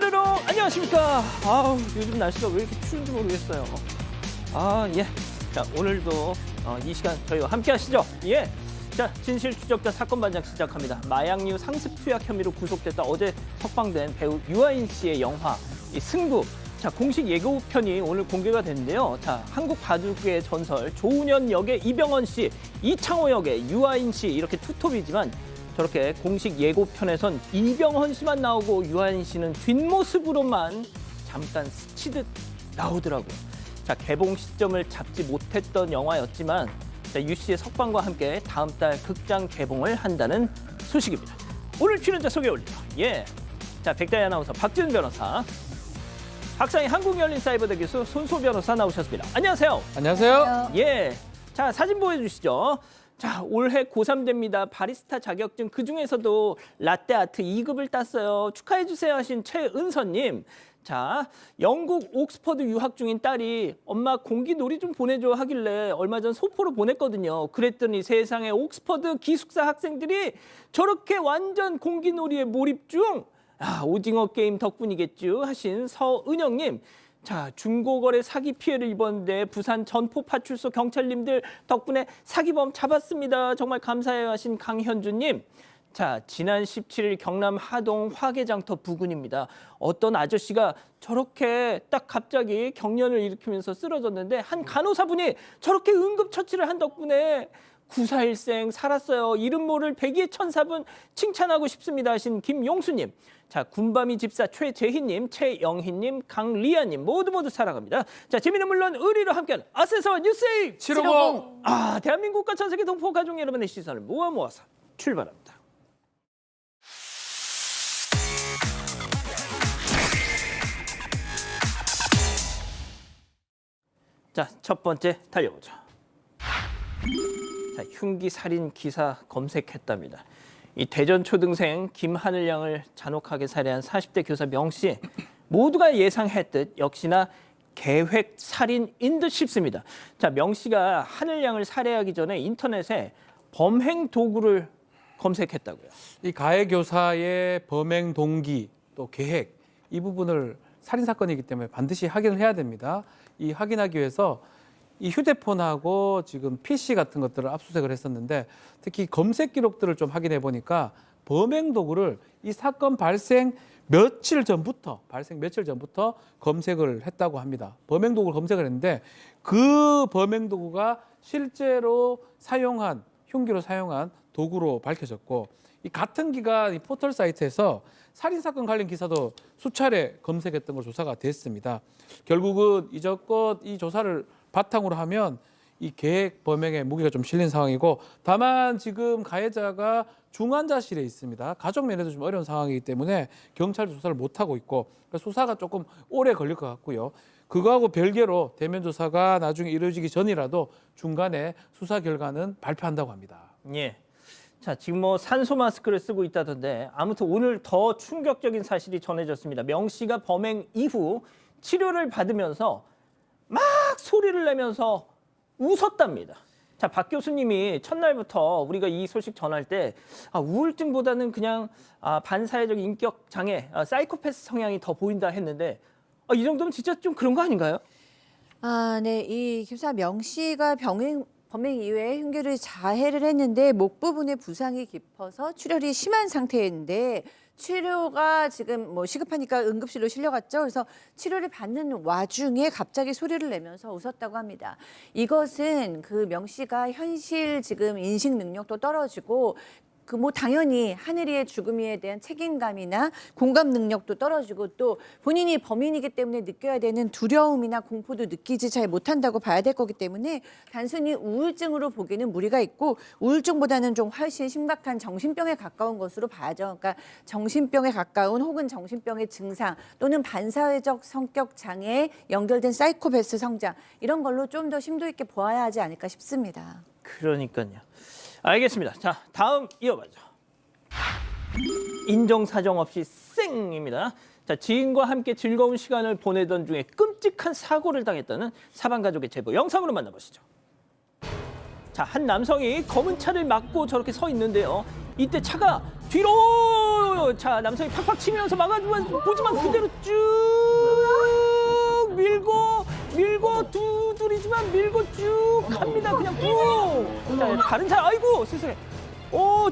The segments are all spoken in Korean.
여러분 안녕하십니까. 요즘 날씨가 왜 이렇게 추운지 모르겠어요. 예. 자, 오늘도 이 시간 저희와 함께 하시죠. 예. 자, 진실 추적자 사건 반장 시작합니다. 마약류 상습 투약 혐의로 구속됐다 어제 석방된 배우 유아인 씨의 영화 이 승부. 자, 공식 예고편이 오늘 공개가 됐는데요. 자, 한국 바둑의 전설 조훈현 역의 이병헌 씨, 이창호 역의 유아인 씨 이렇게 투톱이지만 저렇게 공식 예고편에선 이병헌 씨만 나오고 유아인 씨는 뒷모습으로만 잠깐 스치듯 나오더라고요. 자, 개봉 시점을 잡지 못했던 영화였지만 자, 유 씨의 석방과 함께 다음 달 극장 개봉을 한다는 소식입니다. 오늘 출연자 소개 올리죠. 예. 자, 백다희 아나운서, 박지은 변호사, 박상희 한국열린사이버대 교수, 손소 변호사 나오셨습니다. 안녕하세요. 안녕하세요. 예. 자, 사진 보여주시죠. 자, 올해 고3 됩니다. 바리스타 자격증 그중에서도 라떼아트 2급을 땄어요. 축하해주세요 하신 최은서님. 자, 영국 옥스퍼드 유학 중인 딸이 엄마 공기놀이 좀 보내줘 하길래 얼마 전 소포로 보냈거든요. 그랬더니 세상에 옥스퍼드 기숙사 학생들이 저렇게 완전 공기놀이에 몰입 중. 오징어 게임 덕분이겠죠 하신 서은영님. 자, 중고거래 사기 피해를 입었는데 부산 전포파출소 경찰님들 덕분에 사기범 잡았습니다. 정말 감사해요 하신 강현주님. 자, 지난 17일 경남 하동 화개장터 부근입니다. 어떤 아저씨가 저렇게 딱 갑자기 경련을 일으키면서 쓰러졌는데 한 간호사분이 저렇게 응급처치를 한 덕분에 94일생 살았어요. 이름 모를 백의의 천사분 칭찬하고 싶습니다 하신 김용수님. 자, 군밤이 집사 최재희님, 최영희님, 강리아님 모두 살아갑니다. 자, 재미는 물론 의리로 함께하는 아세서 뉴스에이 750. 대한민국과 전 세계 동포 가족 여러분의 시선을 모아서 출발합니다. 자, 첫 번째 달려보죠. 자, 흉기 살인 기사 검색했답니다. 이 대전 초등생 김하늘 양을 잔혹하게 살해한 40대 교사 명 씨 모두가 예상했듯 역시나 계획 살인인 듯 싶습니다. 자, 명 씨가 하늘 양을 살해하기 전에 인터넷에 범행 도구를 검색했다고요. 이 가해 교사의 범행 동기 또 계획 이 부분을 살인 사건이기 때문에 반드시 확인을 해야 됩니다. 이 확인하기 위해서 이 휴대폰하고 지금 PC 같은 것들을 압수수색을 했었는데 특히 검색 기록들을 좀 확인해 보니까 범행 도구를 이 사건 발생 며칠 전부터 검색을 했다고 합니다. 범행 도구를 검색을 했는데 그 범행 도구가 실제로 사용한 흉기로 사용한 도구로 밝혀졌고 이 같은 기간 이 포털 사이트에서 살인 사건 관련 기사도 수차례 검색했던 걸 조사가 됐습니다. 결국은 이제껏 이 조사를 바탕으로 하면 이 계획 범행에 무게가 좀 실린 상황이고 다만 지금 가해자가 중환자실에 있습니다. 가족 면에도 좀 어려운 상황이기 때문에 경찰도 조사를 못하고 있고 수사가 조금 오래 걸릴 것 같고요. 그거하고 별개로 대면 조사가 나중에 이루어지기 전이라도 중간에 수사 결과는 발표한다고 합니다. 예. 자, 지금 산소 마스크를 쓰고 있다던데 아무튼 오늘 더 충격적인 사실이 전해졌습니다. 명 씨가 범행 이후 치료를 받으면서 막 소리를 내면서 웃었답니다. 자, 박 교수님이 첫날부터 우리가 이 소식 전할 때 우울증보다는 그냥 반사회적 인격 장애, 사이코패스 성향이 더 보인다 했는데 이 정도면 진짜 좀 그런 거 아닌가요? 네. 이 교사 명 씨가 범행 이후에 흉기를 자해를 했는데 목 부분에 부상이 깊어서 출혈이 심한 상태인데 치료가 지금 시급하니까 응급실로 실려갔죠. 그래서 치료를 받는 와중에 갑자기 소리를 내면서 웃었다고 합니다. 이것은 그 명 씨가 현실 지금 인식 능력도 떨어지고 당연히 하늘이의 죽음에 대한 책임감이나 공감 능력도 떨어지고 또 본인이 범인이기 때문에 느껴야 되는 두려움이나 공포도 느끼지 잘 못한다고 봐야 될 거기 때문에 단순히 우울증으로 보기에는 무리가 있고 우울증보다는 좀 훨씬 심각한 정신병에 가까운 것으로 봐야죠. 그러니까 정신병에 가까운 혹은 정신병의 증상 또는 반사회적 성격 장애에 연결된 사이코패스 성장 이런 걸로 좀 더 심도 있게 보아야 하지 않을까 싶습니다. 그러니까요. 알겠습니다. 자, 다음 이어가죠. 인정사정 없이 쌩입니다. 자, 지인과 함께 즐거운 시간을 보내던 중에 끔찍한 사고를 당했다는 사방가족의 제보 영상으로 만나보시죠. 자, 한 남성이 검은 차를 막고 저렇게 서 있는데요. 이때 차가 뒤로 아이고, 자, 남성이 팍팍 치면서 막아주면 보지만 그대로 쭉 밀고 두드리지만 밀고 쭉 갑니다. 그냥 쭉. 자, 다른 사람, 아이고, 세상에.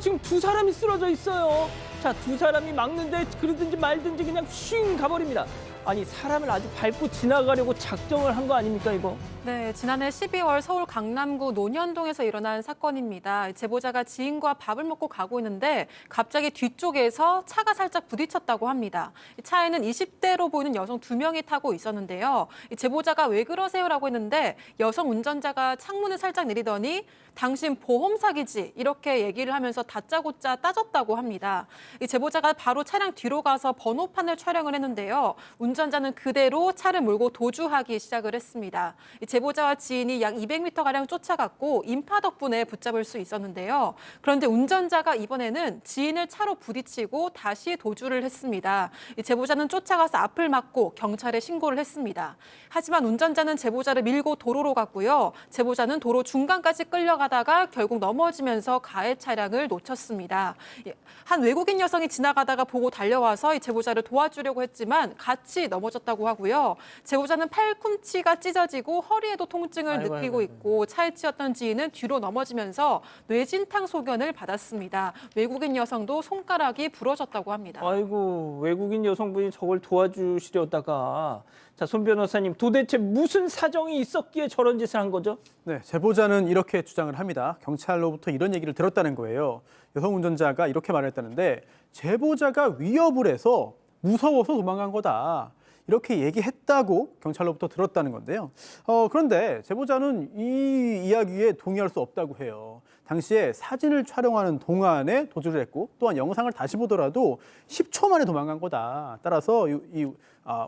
지금 두 사람이 쓰러져 있어요. 자, 두 사람이 막는데 그러든지 말든지 그냥 쉥 가버립니다. 아니, 사람을 아주 밟고 지나가려고 작정을 한 거 아닙니까, 이거? 네, 지난해 12월 서울 강남구 논현동에서 일어난 사건입니다. 제보자가 지인과 밥을 먹고 가고 있는데 갑자기 뒤쪽에서 차가 살짝 부딪혔다고 합니다. 이 차에는 20대로 보이는 여성 2명이 타고 있었는데요. 이 제보자가 왜 그러세요라고 했는데 여성 운전자가 창문을 살짝 내리더니 당신 보험 사기지 이렇게 얘기를 하면서 다짜고짜 따졌다고 합니다. 이 제보자가 바로 차량 뒤로 가서 번호판을 촬영을 했는데요. 운전자는 그대로 차를 몰고 도주하기 시작을 했습니다. 이 제보자와 지인이 약 200m가량 쫓아갔고 인파 덕분에 붙잡을 수 있었는데요. 그런데 운전자가 이번에는 지인을 차로 부딪히고 다시 도주를 했습니다. 이 제보자는 쫓아가서 앞을 막고 경찰에 신고를 했습니다. 하지만 운전자는 제보자를 밀고 도로로 갔고요. 제보자는 도로 중간까지 끌려가다가 결국 넘어지면서 가해 차량을 놓쳤습니다. 한 외국인 여성이 지나가다가 보고 달려와서 이 제보자를 도와주려고 했지만 같이 넘어졌다고 하고요. 제보자는 팔꿈치가 찢어지고 허리에도 통증을 느끼고 있고 차에 치였던 지인은 뒤로 넘어지면서 뇌진탕 소견을 받았습니다. 외국인 여성도 손가락이 부러졌다고 합니다. 아이고, 외국인 여성분이 저걸 도와주시려다가. 자, 손 변호사님, 도대체 무슨 사정이 있었기에 저런 짓을 한 거죠? 네, 제보자는 이렇게 주장을 합니다. 경찰로부터 이런 얘기를 들었다는 거예요. 여성 운전자가 이렇게 말했다는데 제보자가 위협을 해서 무서워서 도망간 거다. 이렇게 얘기했다고 경찰로부터 들었다는 건데요. 그런데 제보자는 이 이야기에 동의할 수 없다고 해요. 당시에 사진을 촬영하는 동안에 도주를 했고 또한 영상을 다시 보더라도 10초 만에 도망간 거다. 따라서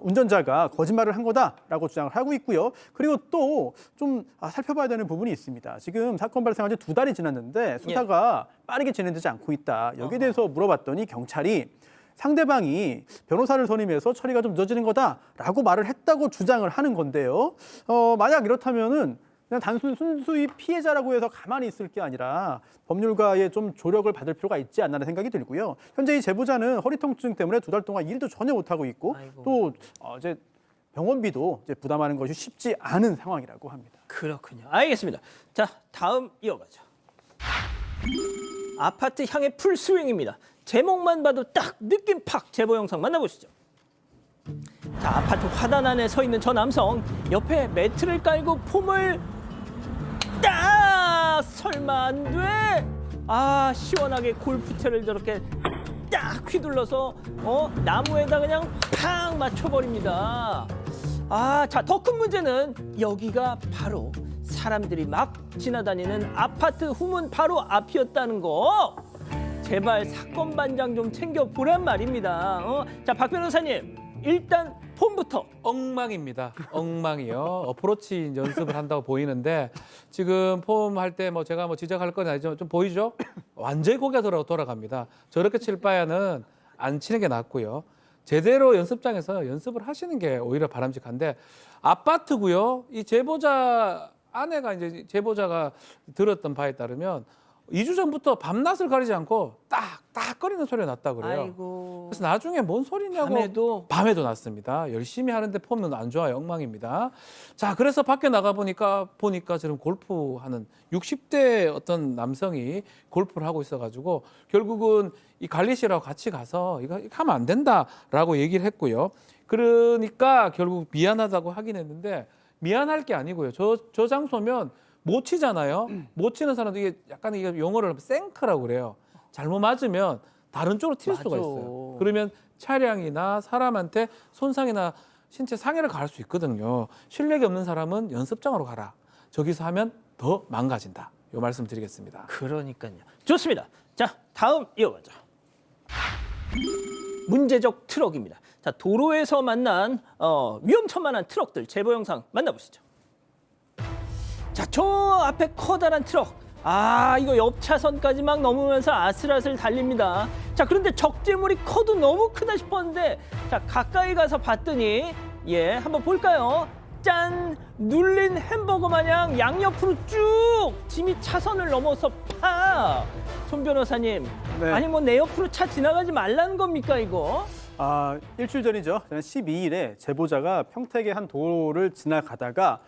운전자가 거짓말을 한 거다라고 주장을 하고 있고요. 그리고 또 좀 살펴봐야 되는 부분이 있습니다. 지금 사건 발생한 지 2달이 지났는데 수사가 빠르게 진행되지 않고 있다. 여기에 대해서 물어봤더니 경찰이 상대방이 변호사를 선임해서 처리가 좀 늦어지는 거다라고 말을 했다고 주장을 하는 건데요. 만약 이렇다면은 그냥 순수히 피해자라고 해서 가만히 있을 게 아니라 법률가의 좀 조력을 받을 필요가 있지 않나라는 생각이 들고요. 현재 이 제보자는 허리 통증 때문에 2달 동안 일도 전혀 못 하고 있고 또 이제 병원비도 이제 부담하는 것이 쉽지 않은 상황이라고 합니다. 그렇군요. 알겠습니다. 자, 다음 이어가죠. 아파트 향해 풀스윙입니다. 제목만 봐도 딱 느낌 팍 제보 영상 만나보시죠. 자, 아파트 화단 안에 서 있는 저 남성 옆에 매트를 깔고 폼을 딱 설마 안 돼? 시원하게 골프채를 저렇게 딱 휘둘러서 나무에다 그냥 팍 맞춰버립니다. 자, 더 큰 문제는 여기가 바로 사람들이 막 지나다니는 아파트 후문 바로 앞이었다는 거. 제발 사건 반장 좀 챙겨보란 말입니다. 자, 박 변호사님, 일단 폼부터. 엉망입니다. 엉망이요. 어프로치 연습을 한다고 보이는데 지금 폼 할 때 제가 지적할 건 아니죠. 좀 보이죠? 완전히 고개가 돌아갑니다. 저렇게 칠 바에는 안 치는 게 낫고요. 제대로 연습장에서 연습을 하시는 게 오히려 바람직한데 아파트고요. 이 제보자 아내가 이제 제보자가 들었던 바에 따르면 2주 전부터 밤낮을 가리지 않고 딱거리는 소리가 났다 그래요. 아이고. 그래서 나중에 뭔 소리냐고 밤에도 났습니다. 열심히 하는데 폼은 안 좋아요. 엉망입니다. 자, 그래서 밖에 나가 보니까 지금 골프하는 60대 어떤 남성이 골프를 하고 있어가지고 결국은 이 관리실하고 같이 가서 이거 하면 안 된다라고 얘기를 했고요. 그러니까 결국 미안하다고 하긴 했는데 미안할 게 아니고요. 저 장소면 못 치잖아요. 못 치는 사람도 이게 약간 이게 용어를 생크라고 그래요. 잘못 맞으면 다른 쪽으로 튈 수가 있어요. 그러면 차량이나 사람한테 손상이나 신체 상해를 가할 수 있거든요. 실력이 없는 사람은 연습장으로 가라. 저기서 하면 더 망가진다. 이 말씀 드리겠습니다. 그러니까요. 좋습니다. 자, 다음 이어가죠. 문제적 트럭입니다. 자, 도로에서 만난 위험천만한 트럭들 제보 영상 만나보시죠. 자, 저 앞에 커다란 트럭. 이거 옆 차선까지 막 넘으면서 아슬아슬 달립니다. 자, 그런데 적재물이 커도 너무 크다 싶었는데 자, 가까이 가서 봤더니 한번 볼까요? 짠! 눌린 햄버거 마냥 양옆으로 쭉 짐이 차선을 넘어서 파! 손 변호사님, 네. 아니 뭐 내 옆으로 차 지나가지 말라는 겁니까 이거? 일주일 전이죠. 지난 12일에 제보자가 평택의 한 도로를 지나가다가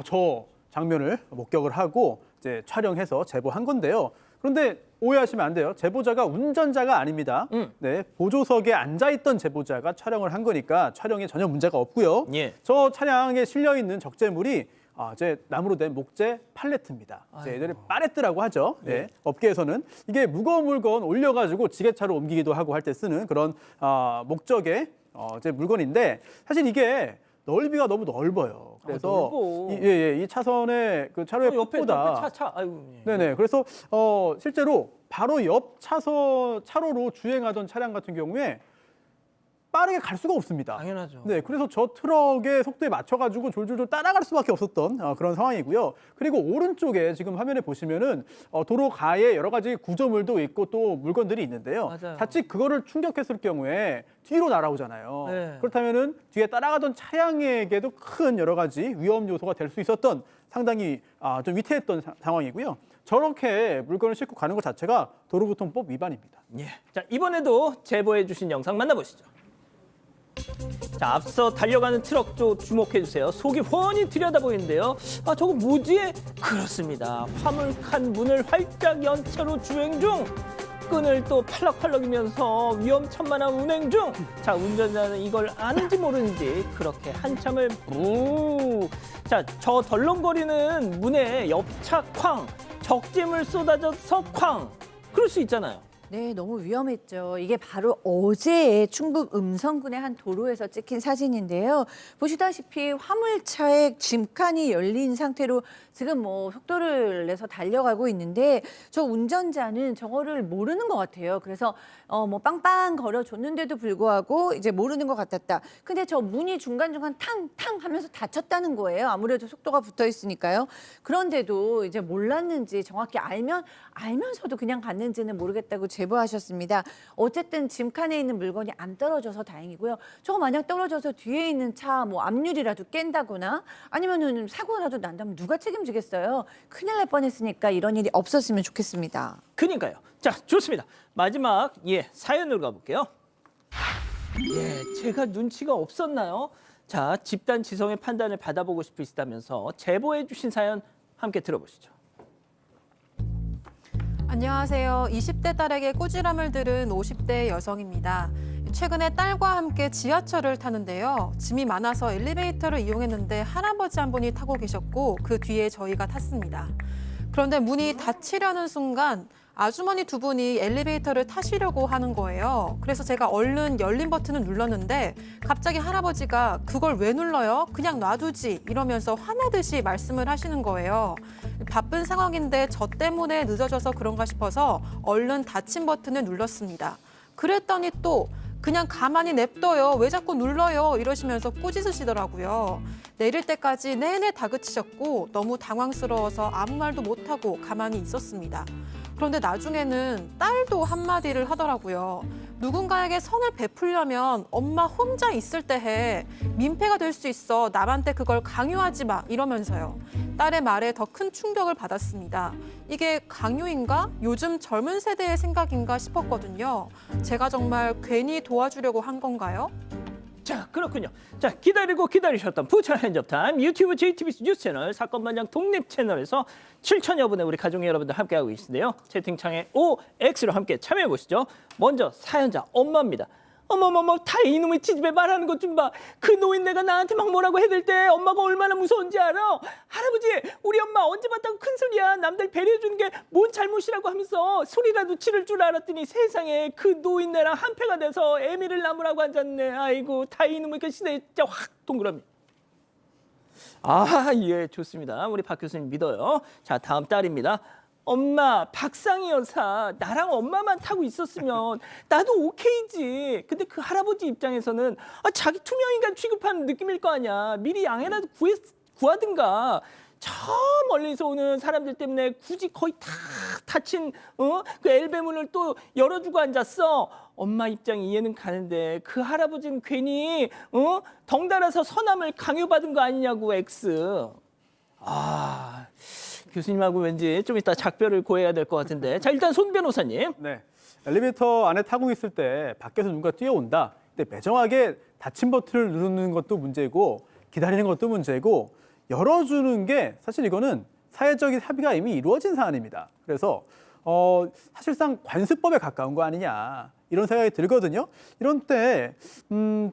저 장면을 목격을 하고 이제 촬영해서 제보한 건데요. 그런데 오해하시면 안 돼요. 제보자가 운전자가 아닙니다. 네, 보조석에 앉아있던 제보자가 촬영을 한 거니까 촬영에 전혀 문제가 없고요. 예. 저 차량에 실려 있는 적재물이 이제 나무로 된 목재 팔레트입니다. 이제 예전에 파레트라고 하죠. 네, 업계에서는 이게 무거운 물건 올려가지고 지게차로 옮기기도 하고 할 때 쓰는 그런 목적의 이제 물건인데 사실 이게 넓이가 너무 넓어요. 그래서 넓어. 이 차선의 그 차로의 옆에 폭보다 아이고. 예. 네네. 그래서 실제로 바로 옆 차로로 주행하던 차량 같은 경우에 빠르게 갈 수가 없습니다. 당연하죠. 네, 그래서 저 트럭의 속도에 맞춰가지고 졸졸졸 따라갈 수밖에 없었던 그런 상황이고요. 그리고 오른쪽에 지금 화면에 보시면은 도로 가에 여러 가지 구조물도 있고 또 물건들이 있는데요. 맞아요. 자칫 그거를 충격했을 경우에 뒤로 날아오잖아요. 네. 그렇다면은 뒤에 따라가던 차량에게도 큰 여러 가지 위험 요소가 될 수 있었던 상당히 좀 위태했던 상황이고요. 저렇게 물건을 싣고 가는 것 자체가 도로교통법 위반입니다. 예. 자, 이번에도 제보해 주신 영상 만나보시죠. 자, 앞서 달려가는 트럭 쪽 주목해 주세요. 속이 훤히 들여다 보이는데요. 저거 뭐지? 그렇습니다. 화물칸 문을 활짝 연 채로 주행 중. 끈을 또 팔럭팔럭이면서 위험천만한 운행 중. 자, 운전자는 이걸 아는지 모르는지 그렇게 한참을 자, 저 덜렁거리는 문에 옆차 쾅, 적재물 쏟아져서 쾅. 그럴 수 있잖아요. 네, 너무 위험했죠. 이게 바로 어제의 충북 음성군의 한 도로에서 찍힌 사진인데요. 보시다시피 화물차에 짐칸이 열린 상태로 지금 뭐 속도를 내서 달려가고 있는데 저 운전자는 저거를 모르는 것 같아요. 그래서 뭐 빵빵 거려줬는데도 불구하고 이제 모르는 것 같았다. 근데 저 문이 중간중간 탕탕 하면서 닫혔다는 거예요. 아무래도 속도가 붙어 있으니까요. 그런데도 이제 몰랐는지 정확히 알면서도 그냥 갔는지는 모르겠다고 제보하셨습니다. 어쨌든 짐칸에 있는 물건이 안 떨어져서 다행이고요. 저거 만약 떨어져서 뒤에 있는 차 뭐 앞유리라도 깬다거나 아니면은 사고라도 난다면 누가 책임지겠어요? 큰일 날 뻔했으니까 이런 일이 없었으면 좋겠습니다. 그니까요. 자, 좋습니다. 마지막 사연으로 가볼게요. 제가 눈치가 없었나요? 자, 집단 지성의 판단을 받아보고 싶으시다면서 제보해 주신 사연 함께 들어보시죠. 안녕하세요. 20대 딸에게 꾸지람을 들은 50대 여성입니다. 최근에 딸과 함께 지하철을 타는데요. 짐이 많아서 엘리베이터를 이용했는데 할아버지 한 분이 타고 계셨고 그 뒤에 저희가 탔습니다. 그런데 문이 닫히려는 순간 아주머니 두 분이 엘리베이터를 타시려고 하는 거예요. 그래서 제가 얼른 열린 버튼을 눌렀는데 갑자기 할아버지가 그걸 왜 눌러요? 그냥 놔두지 이러면서 화내듯이 말씀을 하시는 거예요. 바쁜 상황인데 저 때문에 늦어져서 그런가 싶어서 얼른 닫힌 버튼을 눌렀습니다. 그랬더니 또 그냥 가만히 냅둬요. 왜 자꾸 눌러요? 이러시면서 꾸짖으시더라고요. 내릴 때까지 내내 다그치셨고 너무 당황스러워서 아무 말도 못하고 가만히 있었습니다. 그런데 나중에는 딸도 한마디를 하더라고요. 누군가에게 선을 베풀려면 엄마 혼자 있을 때 해. 민폐가 될 수 있어. 남한테 그걸 강요하지 마. 이러면서요. 딸의 말에 더 큰 충격을 받았습니다. 이게 강요인가? 요즘 젊은 세대의 생각인가 싶었거든요. 제가 정말 괜히 도와주려고 한 건가요? 자, 그렇군요. 자, 기다리고 기다리셨던 부천 핸즈업타임 유튜브 JTBC 뉴스 채널 사건 반장 독립 채널에서 7천여 분의 우리 가족 여러분들 함께하고 계신데요. 채팅창에 OX로 함께 참여해 보시죠. 먼저 사연자 엄마입니다. 어머머머, 다 이놈의 지집에 말하는 것 좀 봐. 그 노인네가 나한테 막 뭐라고 해댈 때 엄마가 얼마나 무서운지 알아? 할아버지, 우리 엄마 언제 봤다고 큰 소리야. 남들 배려해주는 게 뭔 잘못이라고 하면서 소리라도 지를 줄 알았더니 세상에 그 노인네랑 한패가 돼서 애미를 낳으라고 앉았네. 아이고, 다 이놈의 그 시대에 진짜 확 동그라미. 예, 좋습니다. 우리 박 교수님 믿어요. 자, 다음 딸입니다. 엄마, 박상희 여사, 나랑 엄마만 타고 있었으면 나도 오케이지. 근데 그 할아버지 입장에서는 자기 투명인간 취급하는 느낌일 거 아니야. 미리 양해라도 구하든가. 저 멀리서 오는 사람들 때문에 굳이 거의 다 닫힌 그 엘베문을 또 열어주고 앉았어. 엄마 입장 이해는 가는데 그 할아버지는 괜히 덩달아서 서남을 강요받은 거 아니냐고 X. 아, 교수님하고 왠지 좀 이따 작별을 고해야 될 것 같은데. 자, 일단 손 변호사님. 네. 엘리베이터 안에 타고 있을 때 밖에서 누가 뛰어온다. 근데 매정하게 닫힌 버튼을 누르는 것도 문제고 기다리는 것도 문제고 열어주는 게 사실 이거는 사회적인 합의가 이미 이루어진 사안입니다. 그래서 사실상 관습법에 가까운 거 아니냐 이런 생각이 들거든요. 이런 때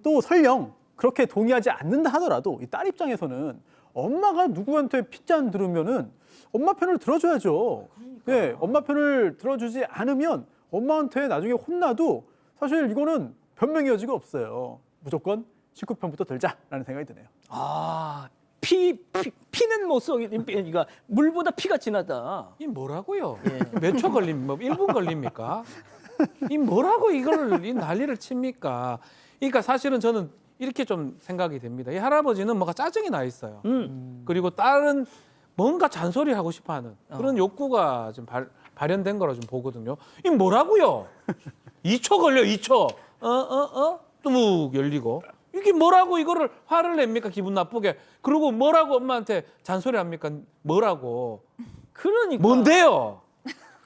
또 설령 그렇게 동의하지 않는다 하더라도 이 딸 입장에서는 엄마가 누구한테 핏잔 들으면은 엄마 편을 들어줘야죠. 네, 엄마 편을 들어주지 않으면 엄마한테 나중에 혼나도 사실 이거는 변명의 여지가 없어요. 무조건 식구 편부터 들자라는 생각이 드네요. 아, 피는 못 쏘니까 물보다 피가 진하다. 이 뭐라고요? 예. 몇 초 걸림, 뭐 1분 걸립니까? 이 뭐라고 이걸 이 난리를 칩니까? 그러니까 사실은 저는 이렇게 좀 생각이 됩니다. 이 할아버지는 뭔가 짜증이 나 있어요. 그리고 딸은 뭔가 잔소리하고 싶어하는 그런 욕구가 좀 발현된 거라 좀 보거든요. 이 뭐라고요? 2초 걸려, 2초. 뚜묵 열리고. 이게 뭐라고 이거를 화를 냅니까? 기분 나쁘게. 그리고 뭐라고 엄마한테 잔소리 합니까? 뭐라고? 그러니까. 뭔데요?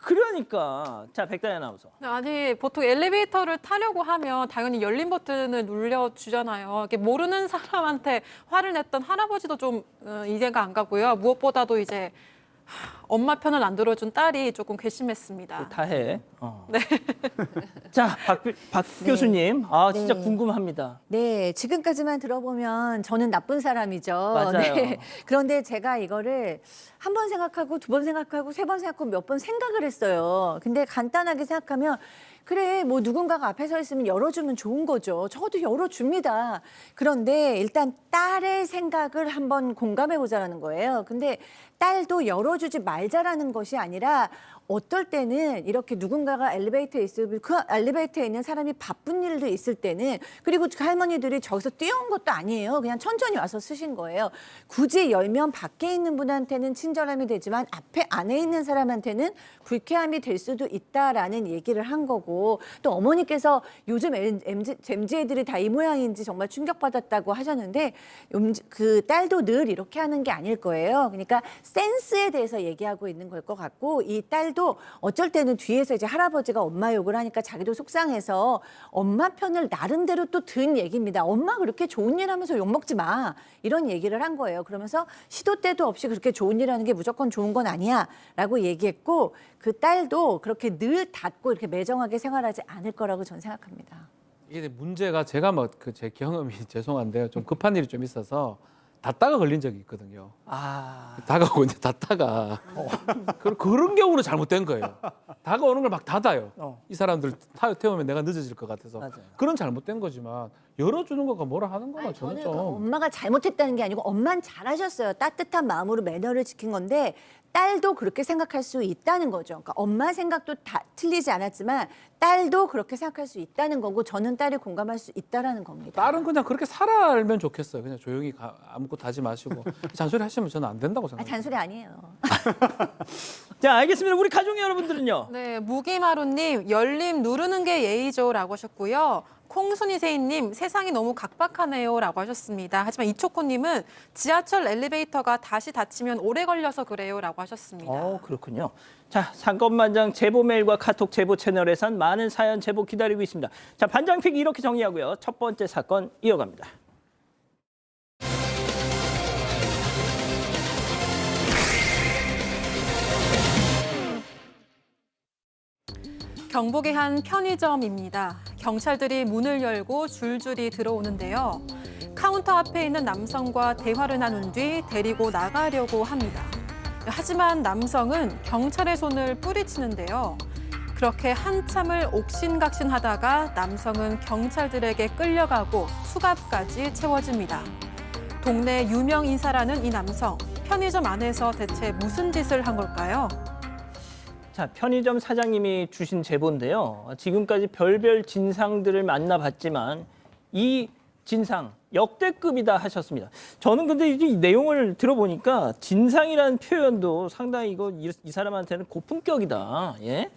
그러니까. 자, 백다희 아나운서. 아니, 보통 엘리베이터를 타려고 하면 당연히 열린 버튼을 눌려주잖아요. 이렇게 모르는 사람한테 화를 냈던 할아버지도 좀 이해가 안 가고요. 무엇보다도 이제 엄마 편을 안 들어준 딸이 조금 괘씸했습니다. 다 해. 네. 자, 박 교수님. 아, 진짜 네. 궁금합니다. 네, 지금까지만 들어보면 저는 나쁜 사람이죠. 맞아요. 네. 그런데 제가 이거를 한 번 생각하고 두 번 생각하고 세 번 생각하고 몇 번 생각을 했어요. 근데 간단하게 생각하면 그래, 뭐 누군가가 앞에 서 있으면 열어주면 좋은 거죠. 적어도 열어줍니다. 그런데 일단 딸의 생각을 한번 공감해 보자라는 거예요. 근데 딸도 열어주지 말자라는 것이 아니라 어떨 때는 이렇게 누군가가 엘리베이터에 있으면 그 엘리베이터에 있는 사람이 바쁜 일도 있을 때는 그리고 그 할머니들이 저기서 뛰어온 것도 아니에요. 그냥 천천히 와서 쓰신 거예요. 굳이 열면 밖에 있는 분한테는 친절함이 되지만 앞에 안에 있는 사람한테는 불쾌함이 될 수도 있다라는 얘기를 한 거고 또 어머니께서 요즘 MZ 애들이 다 이 모양인지 정말 충격받았다고 하셨는데 그 딸도 늘 이렇게 하는 게 아닐 거예요. 그러니까 센스에 대해서 얘기하고 있는 걸 것 같고 이 딸도 어쩔 때는 뒤에서 이제 할아버지가 엄마 욕을 하니까 자기도 속상해서 엄마 편을 나름대로 또 든 얘기입니다. 엄마 그렇게 좋은 일 하면서 욕 먹지 마. 이런 얘기를 한 거예요. 그러면서 시도 때도 없이 그렇게 좋은 일 하는 게 무조건 좋은 건 아니야. 라고 얘기했고 그 딸도 그렇게 늘 닫고 이렇게 매정하게 생활하지 않을 거라고 저는 생각합니다. 이게 문제가 제가 뭐 그 제 경험이 죄송한데요. 좀 급한 일이 좀 있어서 닫다가 걸린 적이 있거든요. 아, 다가오고 이제 닫다가 그런 경우는 잘못된 거예요. 다가오는 걸 막 닫아요. 이 사람들 태우면 내가 늦어질 것 같아서 맞아요. 그런 잘못된 거지만 열어주는 거가 뭐라 하는 거나 저는 저는 좀 엄마가 잘못했다는 게 아니고 엄마는 잘하셨어요. 따뜻한 마음으로 매너를 지킨 건데 딸도 그렇게 생각할 수 있다는 거죠. 그러니까 엄마 생각도 다 틀리지 않았지만 딸도 그렇게 생각할 수 있다는 거고 저는 딸이 공감할 수 있다라는 겁니다. 딸은 그냥 그렇게 살아알면 좋겠어요. 그냥 조용히 아무것도 하지 마시고 잔소리 하시면 저는 안 된다고 아, 생각해요. 잔소리 아니에요. 자, 알겠습니다. 우리 가족 여러분들은요. 네, 무기마루님 열림 누르는 게 예의죠라고 하셨고요. 콩순이세이님 세상이 너무 각박하네요라고 하셨습니다. 하지만 이초코님은 지하철 엘리베이터가 다시 닫히면 오래 걸려서 그래요라고 하셨습니다. 그렇군요. 자, 사건 반장 제보 메일과 카톡 제보 채널에선 많은 사연 제보 기다리고 있습니다. 자, 반장픽 이렇게 정리하고요. 첫 번째 사건 이어갑니다. 경북의 한 편의점입니다. 경찰들이 문을 열고 줄줄이 들어오는데요. 카운터 앞에 있는 남성과 대화를 나눈 뒤 데리고 나가려고 합니다. 하지만 남성은 경찰의 손을 뿌리치는데요. 그렇게 한참을 옥신각신하다가 남성은 경찰들에게 끌려가고 수갑까지 채워집니다. 동네 유명 인사라는 이 남성, 편의점 안에서 대체 무슨 짓을 한 걸까요? 자, 편의점 사장님이 주신 제보인데요. 지금까지 별별 진상들을 만나봤지만 이 진상 역대급이다 하셨습니다. 저는 근데 이 내용을 들어보니까 진상이라는 표현도 상당히 이 사람한테는 고품격이다. 예?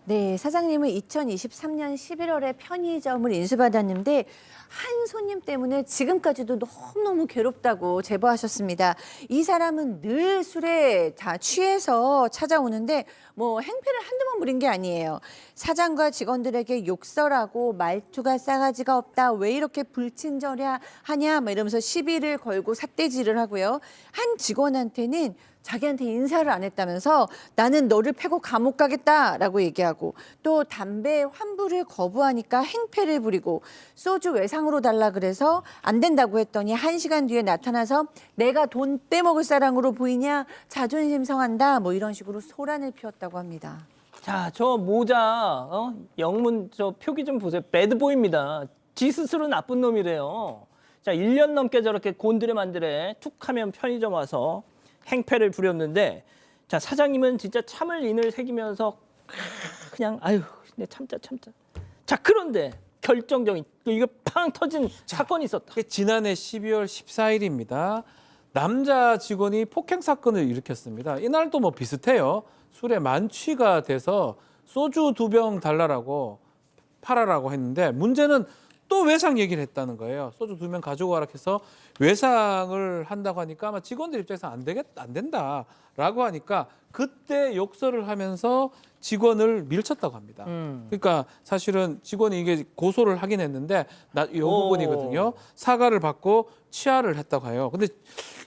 네, 사장님은 2023년 11월에 편의점을 인수받았는데 한 손님 때문에 지금까지도 너무너무 괴롭다고 제보하셨습니다. 이 사람은 늘 술에 다 취해서 찾아오는데 뭐 행패를 한두 번 부린 게 아니에요. 사장과 직원들에게 욕설하고 말투가 싸가지가 없다. 왜 이렇게 불친절하냐 막 이러면서 시비를 걸고 삿대질을 하고요. 한 직원한테는 자기한테 인사를 안 했다면서 나는 너를 패고 감옥 가겠다라고 얘기하고 또 담배 환불을 거부하니까 행패를 부리고 소주 외상으로 달라 그래서 안 된다고 했더니 1시간 뒤에 나타나서 내가 돈 떼먹을 사람으로 보이냐 자존심 상한다 뭐 이런 식으로 소란을 피웠다고 합니다. 자, 저 모자 영문 저 표기 좀 보세요. 배드보이입니다. 지 스스로 나쁜 놈이래요. 자, 1년 넘게 저렇게 곤드레만드레 툭 하면 편의점 와서 행패를 부렸는데 자, 사장님은 진짜 참을 인을 새기면서 그냥 아유, 내 참자. 자, 그런데 결정적인 이거 팡 터진 사건이 있었다. 그게 지난해 12월 14일입니다. 남자 직원이 폭행 사건을 일으켰습니다. 이날도 뭐 비슷해요. 술에 만취가 돼서 소주 2병 달라라고 팔아라고 했는데 문제는 또 외상 얘기를 했다는 거예요. 소주 2병 가지고 와라 해서 외상을 한다고 하니까 아마 직원들 입장에서 안 된다라고 하니까 그때 욕설을 하면서 직원을 밀쳤다고 합니다. 그러니까 사실은 직원이 이게 고소를 하긴 했는데 이 부분이거든요. 사과를 받고 취하를 했다고 해요. 근데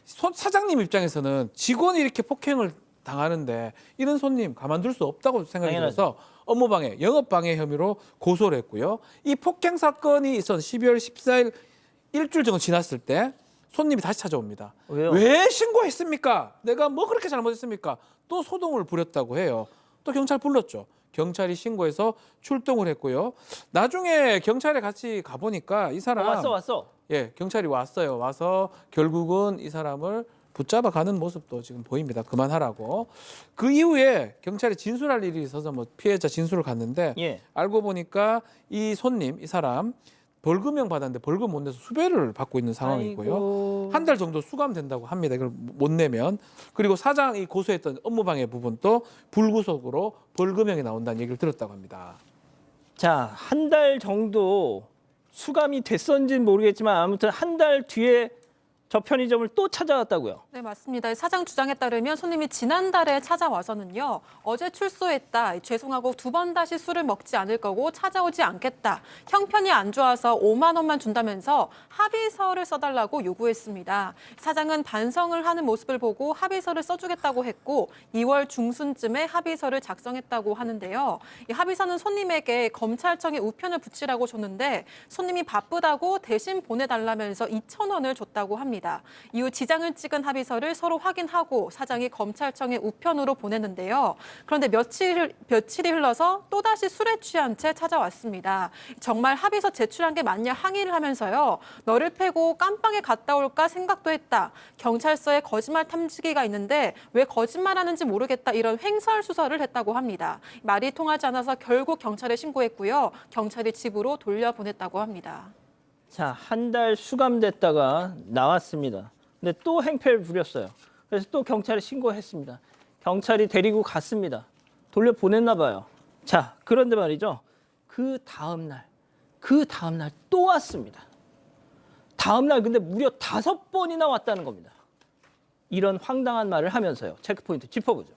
사장님 입장에서는 직원이 이렇게 폭행을 당하는데 이런 손님 가만둘 수 없다고 생각이 들어서 업무방해, 영업방해 혐의로 고소를 했고요. 이 폭행 사건이 있었던 12월 14일 일주일 정도 지났을 때 손님이 다시 찾아옵니다. 왜요? 왜 신고했습니까? 내가 뭐 그렇게 잘못했습니까? 또 소동을 부렸다고 해요. 또 경찰 불렀죠. 경찰이 신고해서 출동을 했고요. 나중에 경찰에 같이 가보니까 이 사람 왔어. 예, 경찰이 왔어요. 와서 결국은 이 사람을 붙잡아 가는 모습도 지금 보입니다. 그만하라고. 그 이후에 경찰에 진술할 일이 있어서 뭐 피해자 진술을 갔는데 예. 알고 보니까 이 손님, 이 사람 벌금형 받았는데 벌금 못 내서 수배를 받고 있는 상황이고요. 아이고. 한 달 정도 수감된다고 합니다. 이걸 못 내면. 그리고 사장이 고소했던 업무방해 부분도 불구속으로 벌금형이 나온다는 얘기를 들었다고 합니다. 자, 한 달 정도 수감이 됐었는지는 모르겠지만 아무튼 한 달 뒤에 저 편의점을 또 찾아왔다고요. 네, 맞습니다. 사장 주장에 따르면 손님이 지난달에 찾아와서는요. 어제 출소했다. 죄송하고 2번 다시 술을 먹지 않을 거고 찾아오지 않겠다. 형편이 안 좋아서 5만 원만 준다면서 합의서를 써달라고 요구했습니다. 사장은 반성을 하는 모습을 보고 합의서를 써주겠다고 했고 2월 중순쯤에 합의서를 작성했다고 하는데요. 이 합의서는 손님에게 검찰청에 우편을 붙이라고 줬는데 손님이 바쁘다고 대신 보내달라면서 2,000원을 줬다고 합니다. 이후 지장을 찍은 합의서를 서로 확인하고 사장이 검찰청에 우편으로 보냈는데요. 그런데 며칠이 흘러서 또다시 술에 취한 채 찾아왔습니다. 정말 합의서 제출한 게 맞냐 항의를 하면서요. 너를 패고 깜빵에 갔다 올까 생각도 했다. 경찰서에 거짓말 탐지기가 있는데 왜 거짓말하는지 모르겠다. 이런 횡설수설을 했다고 합니다. 말이 통하지 않아서 결국 경찰에 신고했고요. 경찰이 집으로 돌려보냈다고 합니다. 자, 한 달 수감됐다가 나왔습니다. 근데 또 행패를 부렸어요. 그래서 또 경찰에 신고했습니다. 경찰이 데리고 갔습니다. 돌려보냈나 봐요. 자, 그런데 말이죠. 그 다음날 또 왔습니다. 다음날 근데 무려 5번이나 왔다는 겁니다. 이런 황당한 말을 하면서요. 체크포인트 짚어보죠.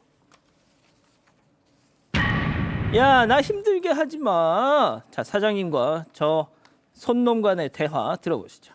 야, 나 힘들게 하지 마. 자, 사장님과 저 손놈 간의 대화 들어보시죠.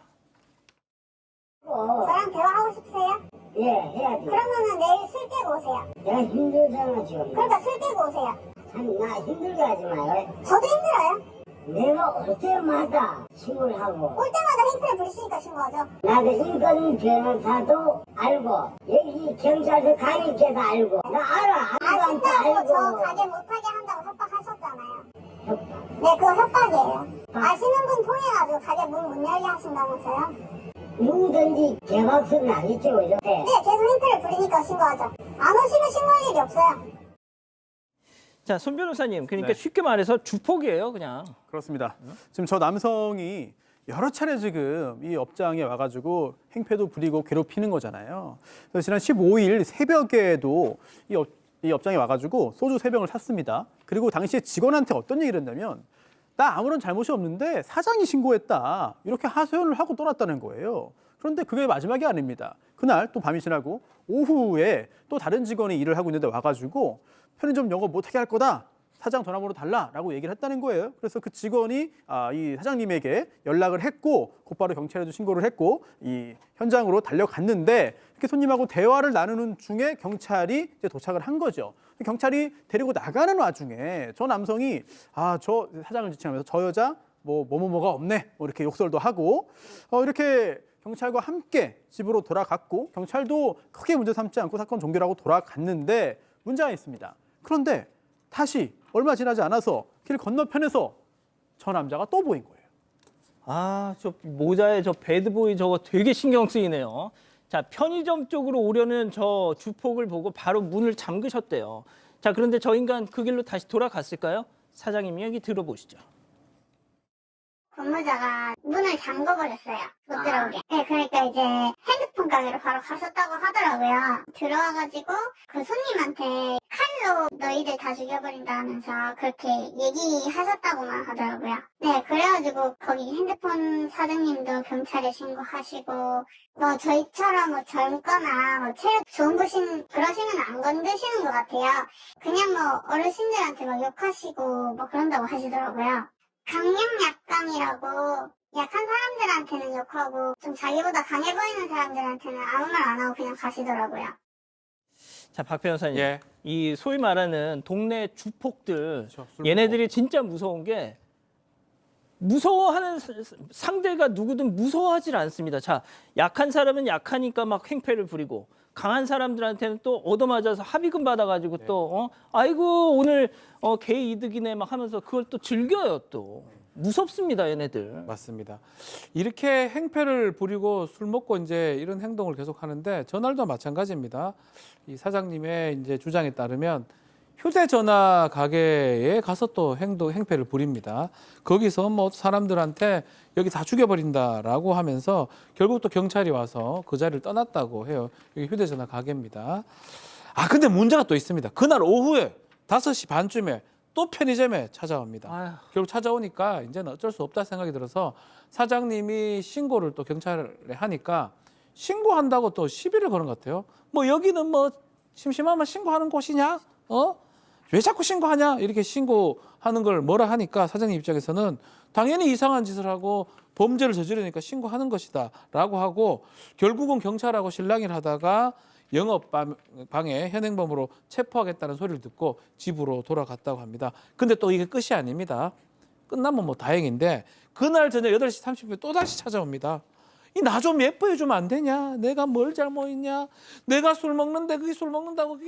저랑 대화하고 싶으세요? 예, 해야지. 그러면은 내일 술 깨고 오세요. 내가 힘들잖아, 지금. 그러니까 술 깨고 오세요. 아니, 나 힘들게 하지 마요. 저도 힘들어요. 내가 올 때마다 신고를 하고, 올 때마다 행패를 부리시니까 신고하죠. 나도 인권 변호사도 알고, 여기 경찰서 가니께도 알고, 나 알아. 아무한테 아신다고 저 알고. 가게 못하게 한다고 협박하셨잖아요. 네, 그거 협박이에요. 아시는 분 통해가지고 가게 문 못 열게 하신다면서요? 누구든지 개박수 나겠죠, 그죠? 네, 계속 행패를 부리니까 신고하죠. 안 오시면 신고할 일이 없어요. 자, 손 변호사님, 그러니까 네. 쉽게 말해서 주폭이에요, 그냥. 그렇습니다. 지금 저 남성이 여러 차례 지금 이 업장에 와가지고 행패도 부리고 괴롭히는 거잖아요. 그래서 지난 15일 새벽에도 이 업장에 와가지고 소주 3병을 샀습니다. 그리고 당시에 직원한테 어떤 얘기를 했냐면 나 아무런 잘못이 없는데 사장이 신고했다. 이렇게 하소연을 하고 떠났다는 거예요. 그런데 그게 마지막이 아닙니다. 그날 또 밤이 지나고 오후에 또 다른 직원이 일을 하고 있는데 와가지고 편의점 영업 못하게 할 거다. 사장 전화번호 달라라고 얘기를 했다는 거예요. 그래서 그 직원이 이 사장님에게 연락을 했고 곧바로 경찰에도 신고를 했고 이 현장으로 달려갔는데 이렇게 손님하고 대화를 나누는 중에 경찰이 이제 도착을 한 거죠. 경찰이 데리고 나가는 와중에 저 남성이 저 사장을 지칭하면서 저 여자 뭐가 없네 뭐 이렇게 욕설도 하고 이렇게 경찰과 함께 집으로 돌아갔고 경찰도 크게 문제 삼지 않고 사건 종결하고 돌아갔는데 문제가 있습니다. 그런데 다시 얼마 지나지 않아서 길 건너편에서 저 남자가 또 보인 거예요. 저 모자에 저 배드보이 저거 되게 신경 쓰이네요. 자, 편의점 쪽으로 오려는 저 주폭을 보고 바로 문을 잠그셨대요. 자, 그런데 저 인간 그 길로 다시 돌아갔을까요? 사장님 이야기 들어보시죠. 근무자가 문을 잠궈버렸어요. 못 들어오게. 네, 그러니까 이제 핸드폰 가게로 바로 갔었다고 하더라고요. 들어와가지고 그 손님한테 칼로 너희들 다 죽여버린다 하면서 그렇게 얘기하셨다고만 하더라고요. 네, 그래가지고 거기 핸드폰 사장님도 경찰에 신고하시고 뭐 저희처럼 젊거나 체력 좋은 분신 그러시면 안 건드시는 것 같아요. 그냥 뭐 어르신들한테 막 욕하시고 뭐 그런다고 하시더라고요. 강력 약강이라고 약한 사람들한테는 욕하고 좀 자기보다 강해 보이는 사람들한테는 아무 말 안 하고 그냥 가시더라고요. 자, 박 변호사님. 예. 이 소위 말하는 동네 주폭들 그렇죠. 술 얘네들이 진짜 무서운 게 무서워하는 상대가 누구든 무서워하질 않습니다. 자, 약한 사람은 약하니까 막 행패를 부리고 강한 사람들한테는 또 얻어맞아서 합의금 받아가지고 또 아이고 오늘 개 이득이네 막 하면서 그걸 또 즐겨요 또. 무섭습니다 얘네들. 맞습니다. 이렇게 행패를 부리고 술 먹고 이제 이런 행동을 계속 하는데 전날도 마찬가지입니다. 이 사장님의 이제 주장에 따르면 휴대전화 가게에 가서 또 행패를 부립니다. 거기서 뭐 사람들한테 여기 다 죽여버린다라고 하면서 결국 또 경찰이 와서 그 자리를 떠났다고 해요. 여기 휴대전화 가게입니다. 근데 문제가 또 있습니다. 그날 오후에 5시 반쯤에 또 편의점에 찾아옵니다. 아휴. 결국 찾아오니까 이제는 어쩔 수 없다 생각이 들어서 사장님이 신고를 또 경찰에 하니까 신고한다고 또 시비를 거는 것 같아요. 뭐 여기는 뭐 심심하면 신고하는 곳이냐? 왜 자꾸 신고하냐? 이렇게 신고하는 걸 뭐라 하니까 사장님 입장에서는 당연히 이상한 짓을 하고 범죄를 저지르니까 신고하는 것이다 라고 하고 결국은 경찰하고 실랑이를 하다가 영업방해 현행범으로 체포하겠다는 소리를 듣고 집으로 돌아갔다고 합니다. 근데 또 이게 끝이 아닙니다. 끝나면 뭐 다행인데 그날 저녁 8시 30분에 또다시 찾아옵니다. 이 나 좀 예뻐해 주면 안 되냐? 내가 뭘 잘못했냐? 내가 술 먹는데 그게 술 먹는다고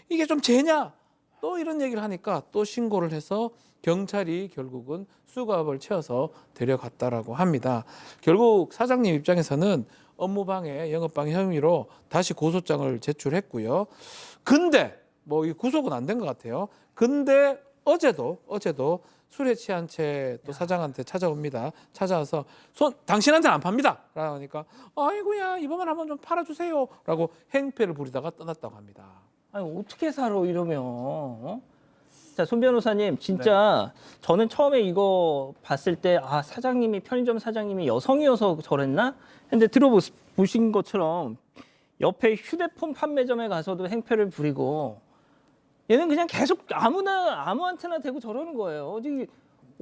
이게 좀 죄냐? 또 이런 얘기를 하니까 또 신고를 해서 경찰이 결국은 수갑을 채워서 데려갔다라고 합니다. 결국 사장님 입장에서는 업무방해, 영업방해 혐의로 다시 고소장을 제출했고요. 근데 뭐 이 구속은 안 된 것 같아요. 근데 어제도 술에 취한 채 또 사장한테 찾아옵니다. 찾아와서 당신한테는 안 팝니다. 라고 하니까 아이고야 이번만 한번 좀 팔아주세요. 라고 행패를 부리다가 떠났다고 합니다. 아니 어떻게 살아 이러면? 자, 손 변호사님 진짜 저는 처음에 이거 봤을 때 사장님이 편의점 사장님이 여성이어서 저랬나? 근데 들어보신 것처럼 옆에 휴대폰 판매점에 가서도 행패를 부리고 얘는 그냥 계속 아무한테나 대고 저러는 거예요.